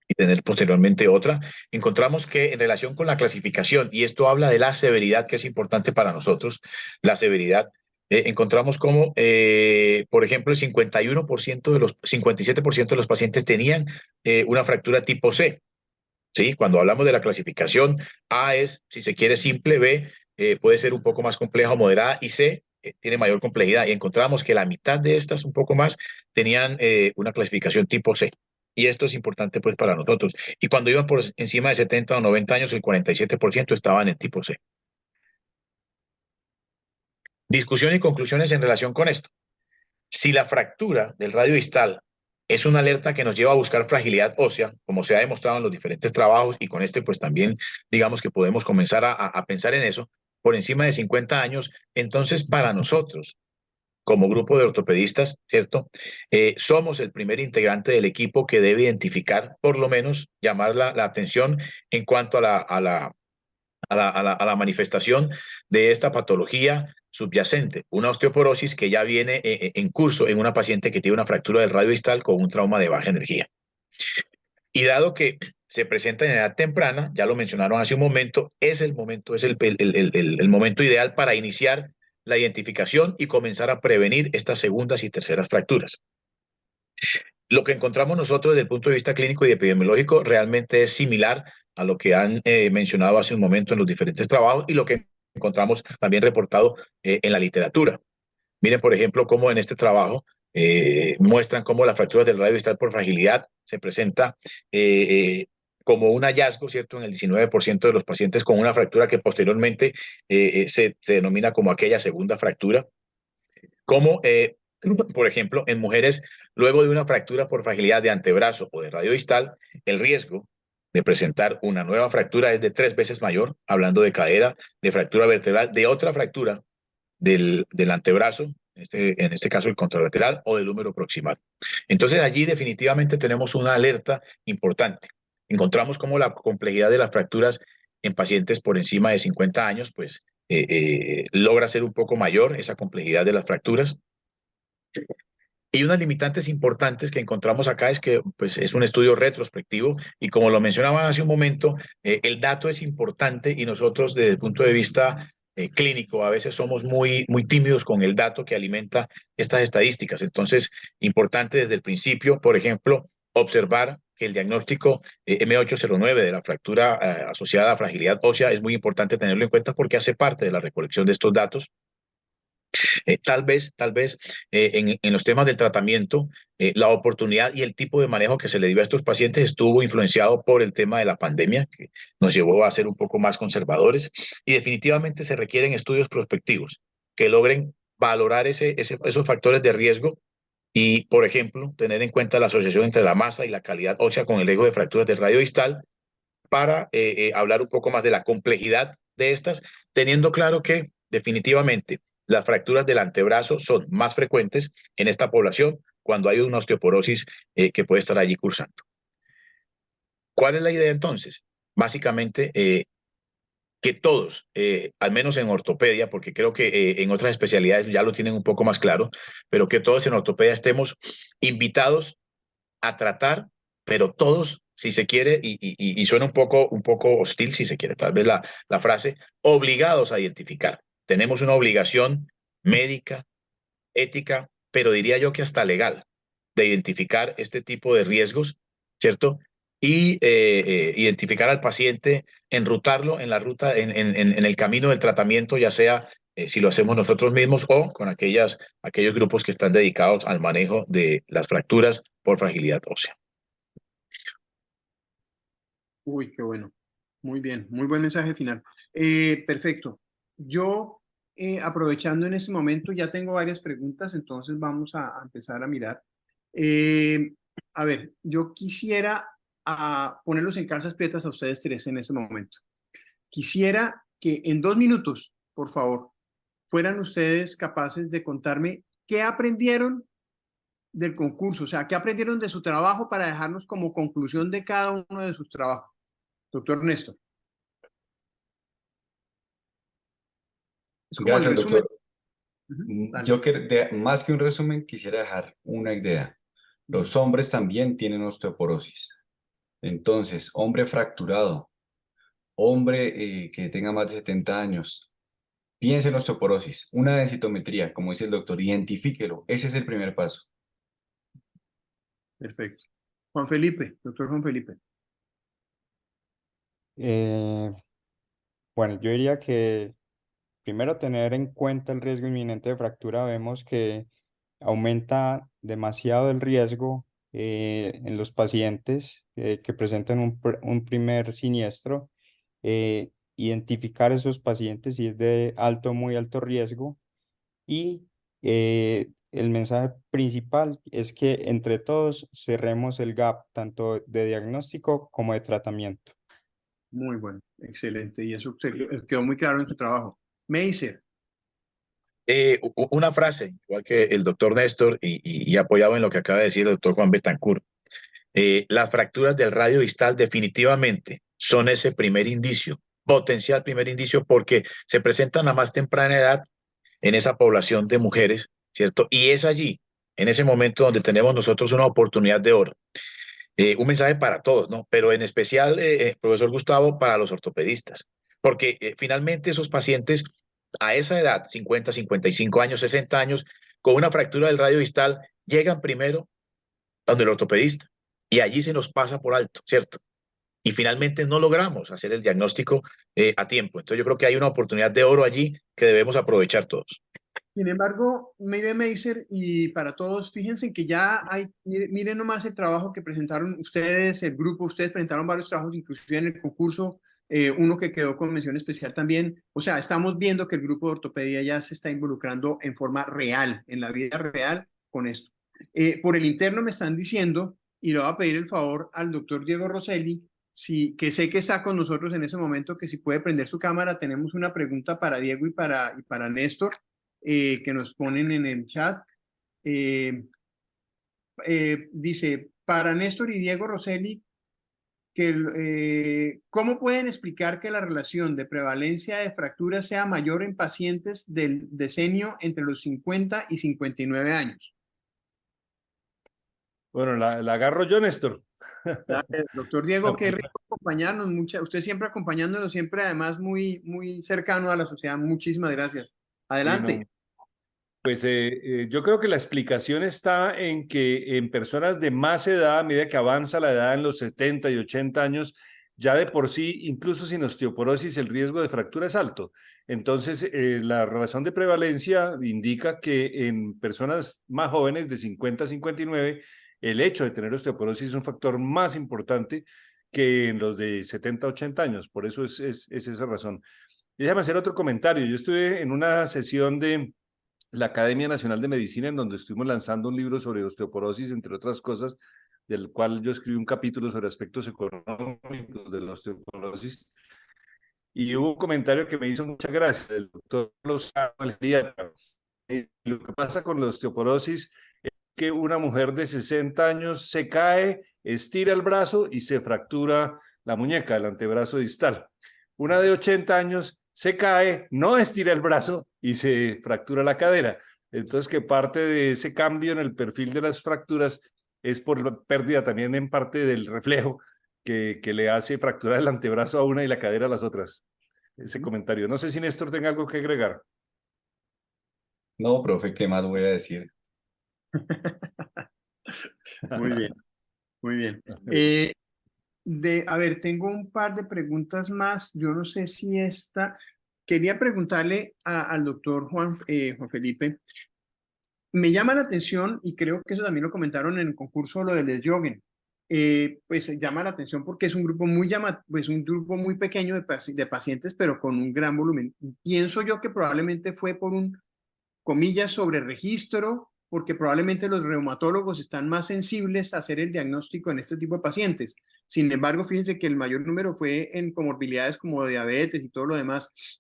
y tener posteriormente otra. Encontramos que en relación con la clasificación, y esto habla de la severidad, que es importante para nosotros, la severidad, encontramos como, por ejemplo, el 57% de los pacientes tenían una fractura tipo C. ¿Sí? Cuando hablamos de la clasificación, A es, si se quiere, simple, B puede ser un poco más compleja o moderada, y C tiene mayor complejidad. Y encontramos que la mitad de estas, un poco más, tenían una clasificación tipo C. Y esto es importante pues para nosotros. Y cuando iban por encima de 70 o 90 años, el 47% estaban en tipo C. Discusión y conclusiones en relación con esto. Si la fractura del radio distal es una alerta que nos lleva a buscar fragilidad ósea, como se ha demostrado en los diferentes trabajos, y con este pues también digamos que podemos comenzar a pensar en eso, por encima de 50 años, entonces para nosotros, como grupo de ortopedistas, ¿cierto? Somos el primer integrante del equipo que debe identificar, por lo menos, llamar la atención en cuanto a la manifestación de esta patología subyacente, una osteoporosis que ya viene en curso en una paciente que tiene una fractura del radio distal con un trauma de baja energía. Y dado que se presenta en edad temprana, ya lo mencionaron hace un momento, es el momento, es el momento ideal para iniciar la identificación y comenzar a prevenir estas segundas y terceras fracturas. Lo que encontramos nosotros desde el punto de vista clínico y epidemiológico realmente es similar a lo que han mencionado hace un momento en los diferentes trabajos y lo que encontramos también reportado en la literatura. Miren, por ejemplo, cómo en este trabajo muestran cómo la fractura del radio distal por fragilidad se presenta como un hallazgo, ¿cierto?, en el 19% de los pacientes con una fractura que posteriormente se denomina como aquella segunda fractura. Como, por ejemplo, en mujeres, luego de una fractura por fragilidad de antebrazo o de radio distal, el riesgo de presentar una nueva fractura es de 3 veces mayor, hablando de cadera, de fractura vertebral, de otra fractura del antebrazo, en este caso el contralateral, o del húmero proximal. Entonces allí definitivamente tenemos una alerta importante. Encontramos cómo la complejidad de las fracturas en pacientes por encima de 50 años, pues logra ser un poco mayor esa complejidad de las fracturas. Y unas limitantes importantes que encontramos acá es que pues, es un estudio retrospectivo y como lo mencionaba hace un momento, el dato es importante y nosotros desde el punto de vista clínico a veces somos muy tímidos con el dato que alimenta estas estadísticas. Entonces, importante desde el principio, por ejemplo, observar que el diagnóstico M809 de la fractura asociada a fragilidad ósea es muy importante tenerlo en cuenta porque hace parte de la recolección de estos datos. Tal vez en los temas del tratamiento, la oportunidad y el tipo de manejo que se le dio a estos pacientes estuvo influenciado por el tema de la pandemia, que nos llevó a ser un poco más conservadores, y definitivamente se requieren estudios prospectivos que logren valorar esos factores de riesgo y, por ejemplo, tener en cuenta la asociación entre la masa y la calidad ósea con el riesgo de fracturas del radio distal para hablar un poco más de la complejidad de estas, teniendo claro que definitivamente las fracturas del antebrazo son más frecuentes en esta población cuando hay una osteoporosis que puede estar allí cursando. ¿Cuál es la idea entonces? Básicamente, que todos, al menos en ortopedia, porque creo que en otras especialidades ya lo tienen un poco más claro, pero que todos en ortopedia estemos invitados a tratar, pero todos, si se quiere, y suena un poco hostil, si se quiere, tal vez la frase, obligados a identificar. Tenemos una obligación médica, ética, pero diría yo que hasta legal, de identificar este tipo de riesgos, ¿cierto? Y identificar al paciente, enrutarlo en la ruta, en el camino del tratamiento, ya sea si lo hacemos nosotros mismos o con aquellos grupos que están dedicados al manejo de las fracturas por fragilidad ósea. Uy, qué bueno. Muy bien, muy buen mensaje final. Perfecto. Yo, aprovechando en este momento, ya tengo varias preguntas, entonces vamos a empezar a mirar. Eh, a ver, yo quisiera ponerlos en calzas prietas a ustedes tres en este momento. Quisiera que en 2 minutos, por favor, fueran ustedes capaces de contarme qué aprendieron del concurso, o sea, qué aprendieron de su trabajo para dejarnos como conclusión de cada uno de sus trabajos. Doctor Ernesto, es como el Gracias, resumen. doctor. Dale. Yo más que un resumen quisiera dejar una idea. Los hombres también tienen osteoporosis. Entonces, hombre fracturado, hombre que tenga más de 70 años, piense en osteoporosis, una densitometría, como dice el doctor, identifíquelo. Ese es el primer paso. Perfecto. Juan Felipe, doctor Juan Felipe. Bueno, yo diría que primero tener en cuenta el riesgo inminente de fractura. Vemos que aumenta demasiado el riesgo en los pacientes que presentan un primer siniestro. Identificar esos pacientes si es de alto o muy alto riesgo. Y el mensaje principal es que entre todos cerremos el gap, tanto de diagnóstico como de tratamiento. Muy bueno, excelente. Y eso quedó muy claro en su trabajo. Meiser, Una frase, igual que el doctor Néstor y apoyado en lo que acaba de decir el doctor Juan Betancourt. Las fracturas del radio distal definitivamente son ese primer indicio, potencial primer indicio, porque se presentan a más temprana edad en esa población de mujeres, ¿cierto? Y es allí, en ese momento, donde tenemos nosotros una oportunidad de oro. Un mensaje para todos, ¿no? Pero en especial, profesor Gustavo, para los ortopedistas, porque finalmente esos pacientes a esa edad, 50, 55 años, 60 años, con una fractura del radio distal, llegan primero donde el ortopedista y allí se nos pasa por alto, ¿cierto? Y finalmente no logramos hacer el diagnóstico a tiempo. Entonces yo creo que hay una oportunidad de oro allí que debemos aprovechar todos. sin embargo, mire Meiser, y para todos, fíjense que ya hay, miren nomás el trabajo que presentaron ustedes, el grupo, ustedes presentaron varios trabajos, inclusive en el concurso, uno que quedó con mención especial también. O sea, estamos viendo que el grupo de ortopedia ya se está involucrando en forma real, en la vida real, con esto. Por el interno me están diciendo, y le voy a pedir el favor al doctor Diego Rosselli, si, que sé que está con nosotros en ese momento, que si puede prender su cámara, tenemos una pregunta para Diego y para Néstor que nos ponen en el chat. Dice, para Néstor y Diego Rosselli, ¿cómo pueden explicar que la relación de prevalencia de fracturas sea mayor en pacientes del decenio entre los 50 y 59 años? Bueno, la agarro yo, Néstor. Doctor Diego, qué rico acompañarnos, usted siempre acompañándonos, siempre además muy cercano a la sociedad. Muchísimas gracias. Adelante. No, pues yo creo que la explicación está en que en personas de más edad, a medida que avanza la edad en los 70 y 80 años, ya de por sí, incluso sin osteoporosis, el riesgo de fractura es alto. Entonces, la razón de prevalencia indica que en personas más jóvenes de 50 a 59, el hecho de tener osteoporosis es un factor más importante que en los de 70 a 80 años. Por eso es esa razón. Y déjame hacer otro comentario. Yo estuve en una sesión de la Academia Nacional de Medicina, en donde estuvimos lanzando un libro sobre osteoporosis, entre otras cosas, del cual yo escribí un capítulo sobre aspectos económicos de la osteoporosis. Y hubo un comentario que me hizo mucha gracia del doctor Lozano. Lo que pasa con la osteoporosis es que una mujer de 60 años se cae, estira el brazo y se fractura la muñeca, el antebrazo distal. Una de 80 años se cae, no estira el brazo y se fractura la cadera. Entonces, que parte de ese cambio en el perfil de las fracturas es por la pérdida también en parte del reflejo que le hace fracturar el antebrazo a una y la cadera a las otras. Ese comentario. No sé si Néstor tenga algo que agregar. No, profe, ¿qué más voy a decir? Muy bien, muy bien. A ver, tengo un par de preguntas más. Yo no sé si esta. Quería preguntarle al doctor Juan Felipe. Me llama la atención, y creo que eso también lo comentaron en el concurso, lo del Joggen. Pues llama la atención porque es un grupo pues un grupo muy pequeño de pacientes, pero con un gran volumen. Pienso yo que probablemente fue por un, comillas, sobre registro, porque probablemente los reumatólogos están más sensibles a hacer el diagnóstico en este tipo de pacientes. Sin embargo, fíjense que el mayor número fue en comorbilidades como diabetes y todo lo demás.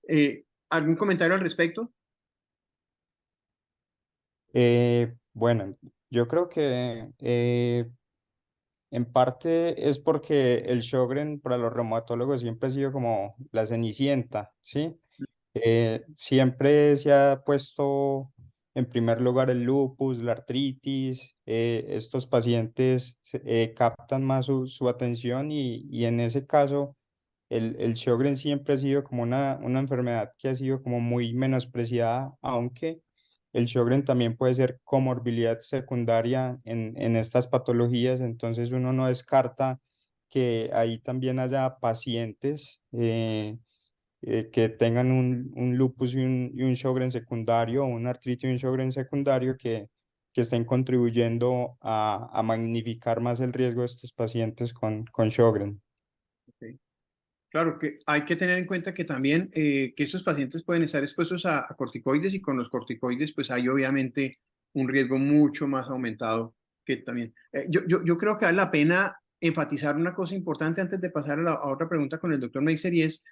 ¿Algún comentario al respecto? Bueno, yo creo que en parte es porque el Sjögren para los reumatólogos siempre ha sido como la cenicienta, ¿sí? Siempre se ha puesto en primer lugar el lupus, la artritis. Estos pacientes captan más su atención y en ese caso el Sjögren siempre ha sido como una enfermedad que ha sido como muy menospreciada, aunque el Sjögren también puede ser comorbilidad secundaria en estas patologías. Entonces uno no descarta que ahí también haya pacientes que tengan un lupus y un Sjögren secundario, o una artritis y un Sjögren secundario que estén contribuyendo a magnificar más el riesgo de estos pacientes con Sjögren. Ok. Claro que hay que tener en cuenta que también que estos pacientes pueden estar expuestos a corticoides y con los corticoides pues hay obviamente un riesgo mucho más aumentado que también. Yo creo que vale la pena enfatizar una cosa importante antes de pasar a otra pregunta con el doctor Meixer y es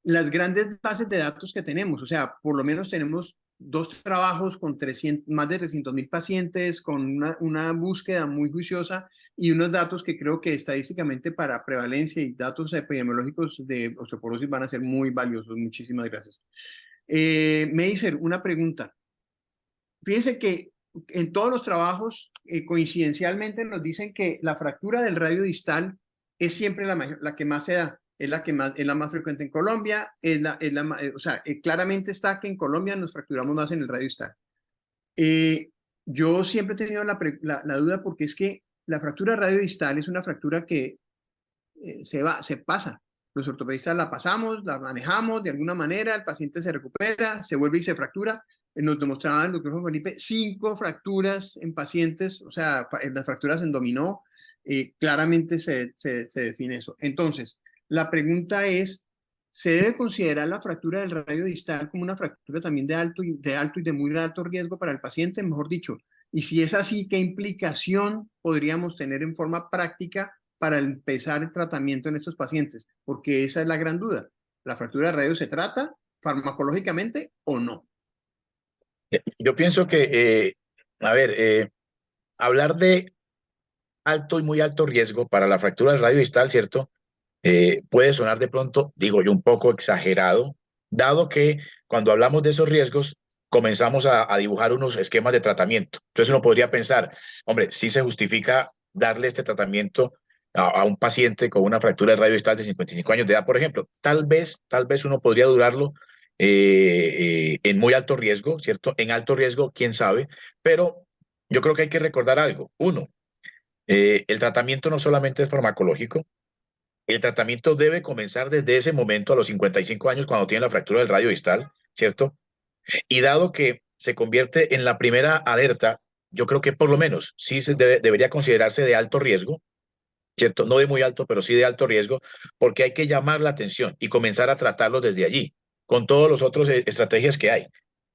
las grandes bases de datos que tenemos. O sea, por lo menos tenemos 2 trabajos con más de 300.000 pacientes, con una búsqueda muy juiciosa y unos datos que creo que estadísticamente para prevalencia y datos epidemiológicos de osteoporosis van a ser muy valiosos. Muchísimas gracias. Meiser, una pregunta. Fíjense que en todos los trabajos, coincidencialmente nos dicen que la fractura del radio distal es siempre la que más se da, es la más frecuente en Colombia, o sea, claramente está que en Colombia nos fracturamos más en el radio distal. Yo siempre he tenido la duda porque es que la fractura radiodistal es una fractura que se pasa. Los ortopedistas la pasamos, la manejamos de alguna manera, el paciente se recupera, se vuelve y se fractura. Nos demostraba el doctor Juan Felipe 5 fracturas en pacientes, o sea, las fracturas en dominó, claramente se define eso. Entonces, la pregunta es, ¿se debe considerar la fractura del radio distal como una fractura también de alto y de muy alto riesgo para el paciente, mejor dicho? Y si es así, ¿qué implicación podríamos tener en forma práctica para empezar el tratamiento en estos pacientes? Porque esa es la gran duda. ¿La fractura de radio se trata farmacológicamente o no? Yo pienso que, a ver, hablar de alto y muy alto riesgo para la fractura del radio distal, ¿cierto? Puede sonar de pronto, digo yo, un poco exagerado, dado que cuando hablamos de esos riesgos comenzamos a dibujar unos esquemas de tratamiento. Entonces uno podría pensar, hombre, sí se justifica darle este tratamiento a un paciente con una fractura de radio distal de 55 años de edad, por ejemplo. Tal vez uno podría dudarlo en muy alto riesgo, ¿cierto? En alto riesgo, quién sabe, pero yo creo que hay que recordar algo. Uno, el tratamiento no solamente es farmacológico, el tratamiento debe comenzar desde ese momento a los 55 años cuando tiene la fractura del radio distal, ¿cierto? Y dado que se convierte en la primera alerta, yo creo que por lo menos sí debería considerarse de alto riesgo, ¿cierto? No de muy alto, pero sí de alto riesgo, porque hay que llamar la atención y comenzar a tratarlo desde allí, con todos los otros estrategias que hay.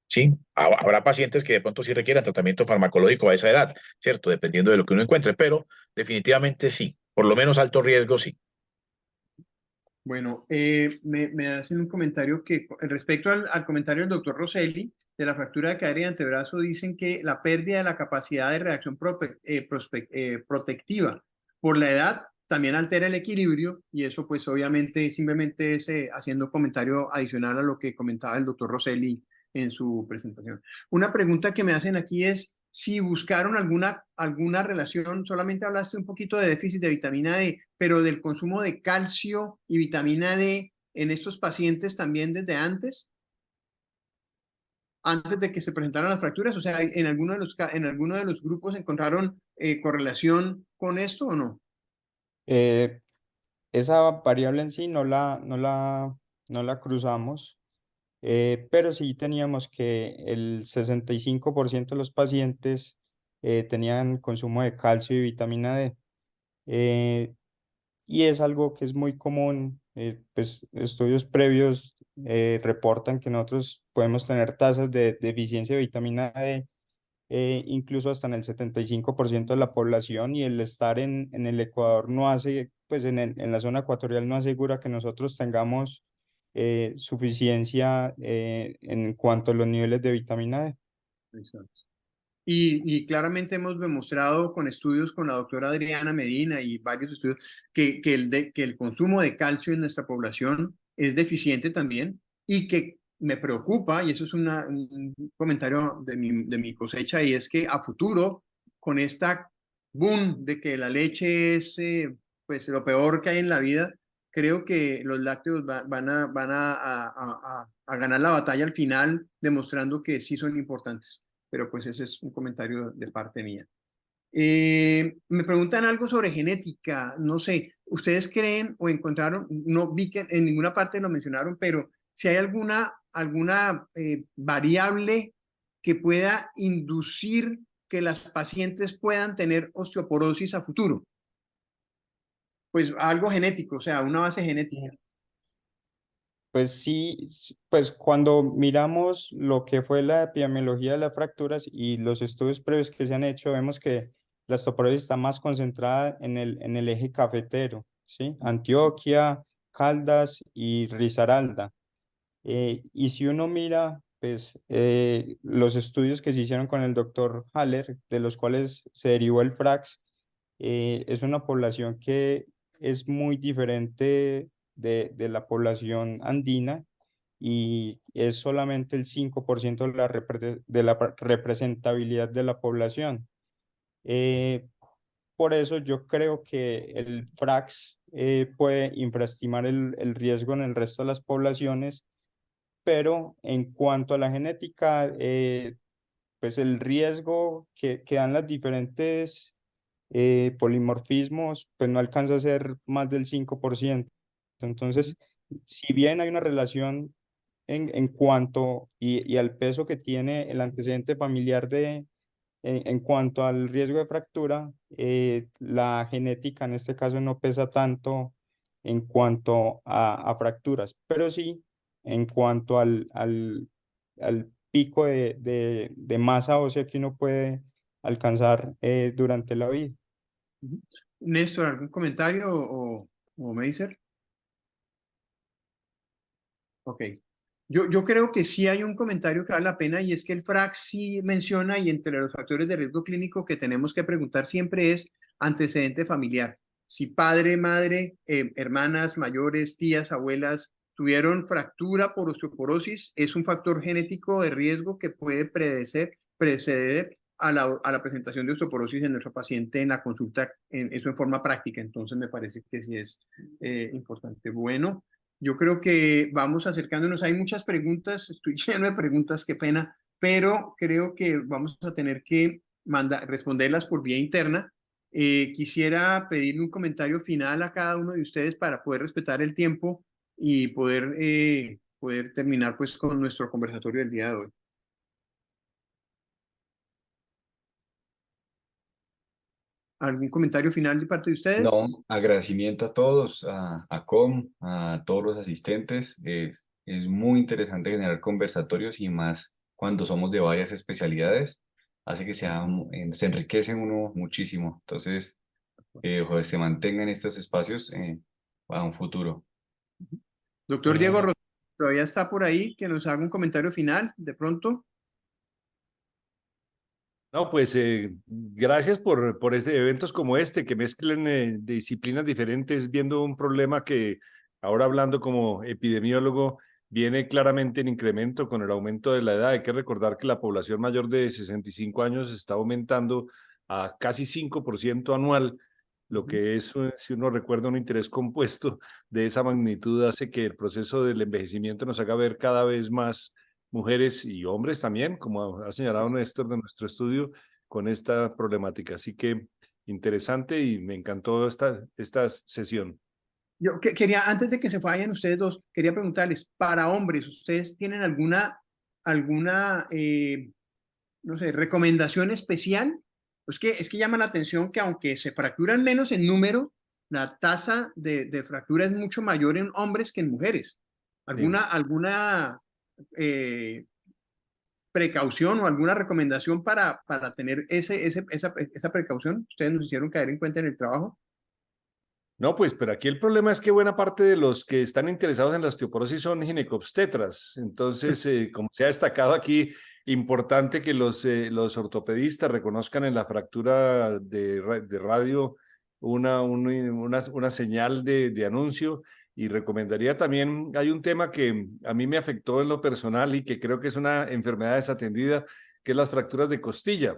Sí, habrá pacientes que de pronto sí requieran tratamiento farmacológico a esa edad, ¿cierto? Dependiendo de lo que uno encuentre, pero definitivamente sí, por lo menos alto riesgo sí. Bueno, me hacen un comentario que respecto al comentario del doctor Rosselli de la fractura de cadera y antebrazo, dicen que la pérdida de la capacidad de reacción protectiva por la edad también altera el equilibrio y eso pues obviamente simplemente es haciendo un comentario adicional a lo que comentaba el doctor Rosselli en su presentación. Una pregunta que me hacen aquí es si buscaron alguna relación, solamente hablaste un poquito de déficit de vitamina D, pero del consumo de calcio y vitamina D en estos pacientes también desde antes de que se presentaran las fracturas, o sea, en alguno de los grupos encontraron correlación con esto o no? Eh, Esa variable en sí no la cruzamos, pero sí teníamos que el 65% de los pacientes tenían consumo de calcio y vitamina D. eh, y es algo que es muy común, pues estudios previos reportan que nosotros podemos tener tasas de deficiencia de vitamina D incluso hasta en el 75% de la población, y el estar en el Ecuador no hace, pues en la zona ecuatorial no asegura que nosotros tengamos suficiencia en cuanto a los niveles de vitamina D. Exacto. Y claramente hemos demostrado con estudios con la doctora Adriana Medina y varios estudios que el consumo de calcio en nuestra población es deficiente también y que me preocupa, y eso es un comentario de mi cosecha, y es que a futuro, con esta boom de que la leche es pues lo peor que hay en la vida, creo que los lácteos van a ganar la batalla al final, demostrando que sí son importantes, pero pues ese es un comentario de parte mía. Me preguntan algo sobre genética, no sé, ¿ustedes creen o encontraron, no vi que en ninguna parte lo mencionaron, pero si hay alguna variable que pueda inducir que las pacientes puedan tener osteoporosis a futuro. Pues algo genético, o sea, una base genética. Pues sí, pues cuando miramos lo que fue la epidemiología de las fracturas y los estudios previos que se han hecho, vemos que la osteoporosis está más concentrada en el eje cafetero, ¿sí? Antioquia, Caldas y Risaralda. Y si uno mira, pues, los estudios que se hicieron con el doctor Haller, de los cuales se derivó el FRAX, es una población que es muy diferente de la población andina y es solamente el 5% de de la representabilidad de la población. Eh, por eso yo creo que el FRAX puede infraestimar el riesgo en el resto de las poblaciones, pero en cuanto a la genética, pues el riesgo que dan las diferentes polimorfismos, pues no alcanza a ser más del 5%. Entonces, si bien hay una relación en cuanto y al peso que tiene el antecedente familiar en cuanto al riesgo de fractura, la genética en este caso no pesa tanto en cuanto a fracturas, pero sí en cuanto al pico de masa ósea que uno puede alcanzar durante la vida. Néstor, ¿algún comentario o Meiser? Ok. Yo creo que sí hay un comentario que vale la pena y es que el FRAX sí menciona y entre los factores de riesgo clínico que tenemos que preguntar siempre es antecedente familiar. Si padre, madre, hermanas mayores, tías, abuelas tuvieron fractura por osteoporosis, es un factor genético de riesgo que puede preceder a la presentación de osteoporosis en nuestro paciente en la consulta, eso en forma práctica. Entonces me parece que sí es importante. Bueno. Yo creo que vamos acercándonos. Hay muchas preguntas, estoy lleno de preguntas, qué pena, pero creo que vamos a tener que responderlas por vía interna. Quisiera pedirle un comentario final a cada uno de ustedes para poder respetar el tiempo y poder terminar pues con nuestro conversatorio del día de hoy. ¿Algún comentario final de parte de ustedes? No, agradecimiento a todos, a Com, a todos los asistentes. Es muy interesante generar conversatorios y más cuando somos de varias especialidades. Hace que se enriquece uno muchísimo. Entonces, ojalá se mantengan estos espacios para un futuro. Doctor Diego Rosales, todavía está por ahí, que nos haga un comentario final de pronto. No, pues gracias por eventos como este, que mezclen disciplinas diferentes, viendo un problema que ahora hablando como epidemiólogo viene claramente en incremento con el aumento de la edad. Hay que recordar que la población mayor de 65 años está aumentando a casi 5% anual, lo que es, si uno recuerda, un interés compuesto de esa magnitud hace que el proceso del envejecimiento nos haga ver cada vez más mujeres y hombres también, como ha señalado Néstor de nuestro estudio, con esta problemática. Así que interesante y me encantó esta sesión. Yo quería, antes de que se vayan ustedes dos, quería preguntarles, para hombres, ¿ustedes tienen alguna no sé, recomendación especial? Es que llama la atención que aunque se fracturan menos en número, la tasa de fractura es mucho mayor en hombres que en mujeres. ¿Alguna precaución o alguna recomendación para tener esa precaución? ¿Ustedes nos hicieron caer en cuenta en el trabajo? No, pues, pero aquí el problema es que buena parte de los que están interesados en la osteoporosis son ginecobstetras. Entonces, como se ha destacado aquí, importante que los ortopedistas reconozcan en la fractura de radio una señal de anuncio. Y recomendaría también, hay un tema que a mí me afectó en lo personal y que creo que es una enfermedad desatendida, que es las fracturas de costilla.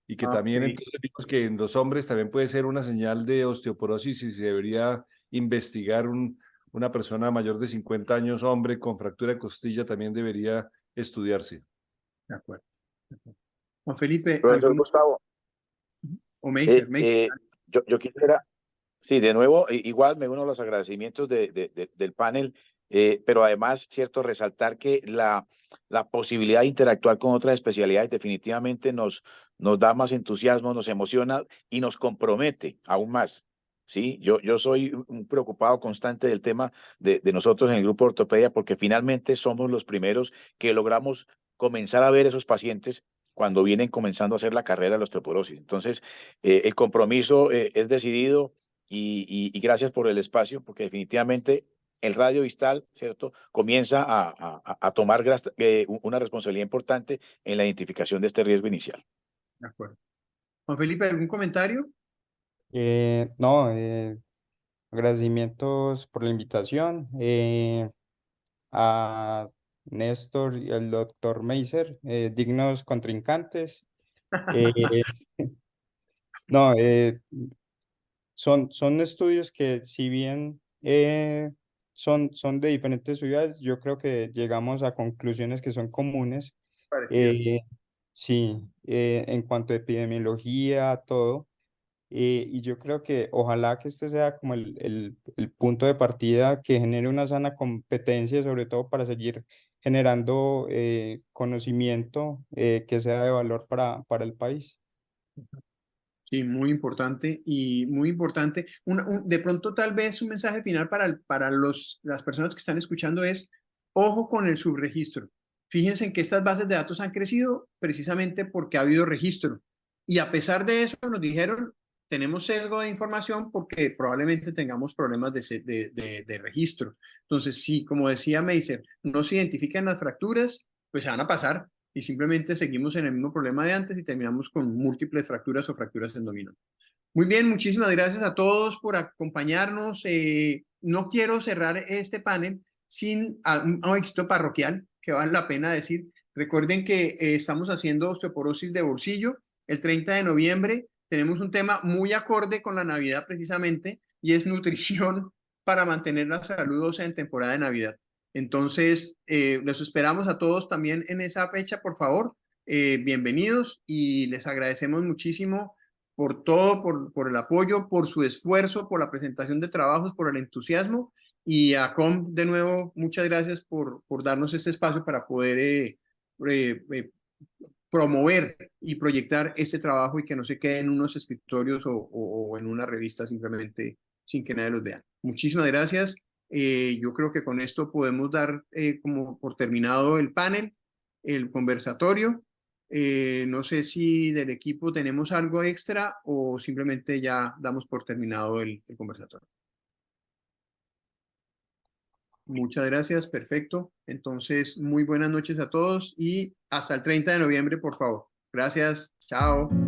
Y que también entonces vimos que en los hombres también puede ser una señal de osteoporosis y se debería investigar una persona mayor de 50 años, hombre con fractura de costilla, también debería estudiarse. De acuerdo. Juan Felipe, Profesor Gustavo, o Meiser, yo quisiera, sí, de nuevo, igual me uno a los agradecimientos del panel pero además, cierto, resaltar que la posibilidad de interactuar con otras especialidades definitivamente nos da más entusiasmo, nos emociona y nos compromete aún más. Sí, yo soy un preocupado constante del tema de nosotros en el grupo de ortopedia, porque finalmente somos los primeros que logramos comenzar a ver esos pacientes cuando vienen comenzando a hacer la carrera de la osteoporosis. Entonces, el compromiso es decidido y gracias por el espacio, porque definitivamente el radio distal, ¿cierto?, comienza a tomar una responsabilidad importante en la identificación de este riesgo inicial. De acuerdo. Juan Felipe, ¿algún comentario? No, agradecimientos por la invitación. A Néstor y al doctor Meiser, dignos contrincantes. Eh, no, son estudios que si bien son de diferentes ciudades, yo creo que llegamos a conclusiones que son comunes. Parecidas. Eh, sí, en cuanto a epidemiología, todo. Y yo creo que ojalá que este sea como el punto de partida que genere una sana competencia, sobre todo para seguir generando conocimiento que sea de valor para el país. Sí, muy importante y muy importante. De pronto, tal vez un mensaje final para las personas que están escuchando es, ojo con el subregistro. Fíjense en que estas bases de datos han crecido precisamente porque ha habido registro. Y a pesar de eso, nos dijeron, tenemos sesgo de información porque probablemente tengamos problemas de registro. Entonces, si, como decía Meiser, no se identifican las fracturas, pues se van a pasar y simplemente seguimos en el mismo problema de antes y terminamos con múltiples fracturas o fracturas en dominó. Muy bien, muchísimas gracias a todos por acompañarnos. No quiero cerrar este panel sin un éxito parroquial que vale la pena decir. Recuerden que estamos haciendo osteoporosis de bolsillo. El 30 de noviembre tenemos un tema muy acorde con la Navidad precisamente y es nutrición para mantener la salud ósea en temporada de Navidad. Entonces, los esperamos a todos también en esa fecha, por favor. Bienvenidos y les agradecemos muchísimo por todo, por el apoyo, por su esfuerzo, por la presentación de trabajos, por el entusiasmo. Y a Com, de nuevo, muchas gracias por darnos este espacio para poder promover y proyectar este trabajo y que no se quede en unos escritorios o en una revista simplemente sin que nadie los vea. Muchísimas gracias. Yo creo que con esto podemos dar como por terminado el panel, el conversatorio. No sé si del equipo tenemos algo extra o simplemente ya damos por terminado el conversatorio. Muchas gracias, perfecto. Entonces, muy buenas noches a todos y hasta el 30 de noviembre, por favor. Gracias, chao.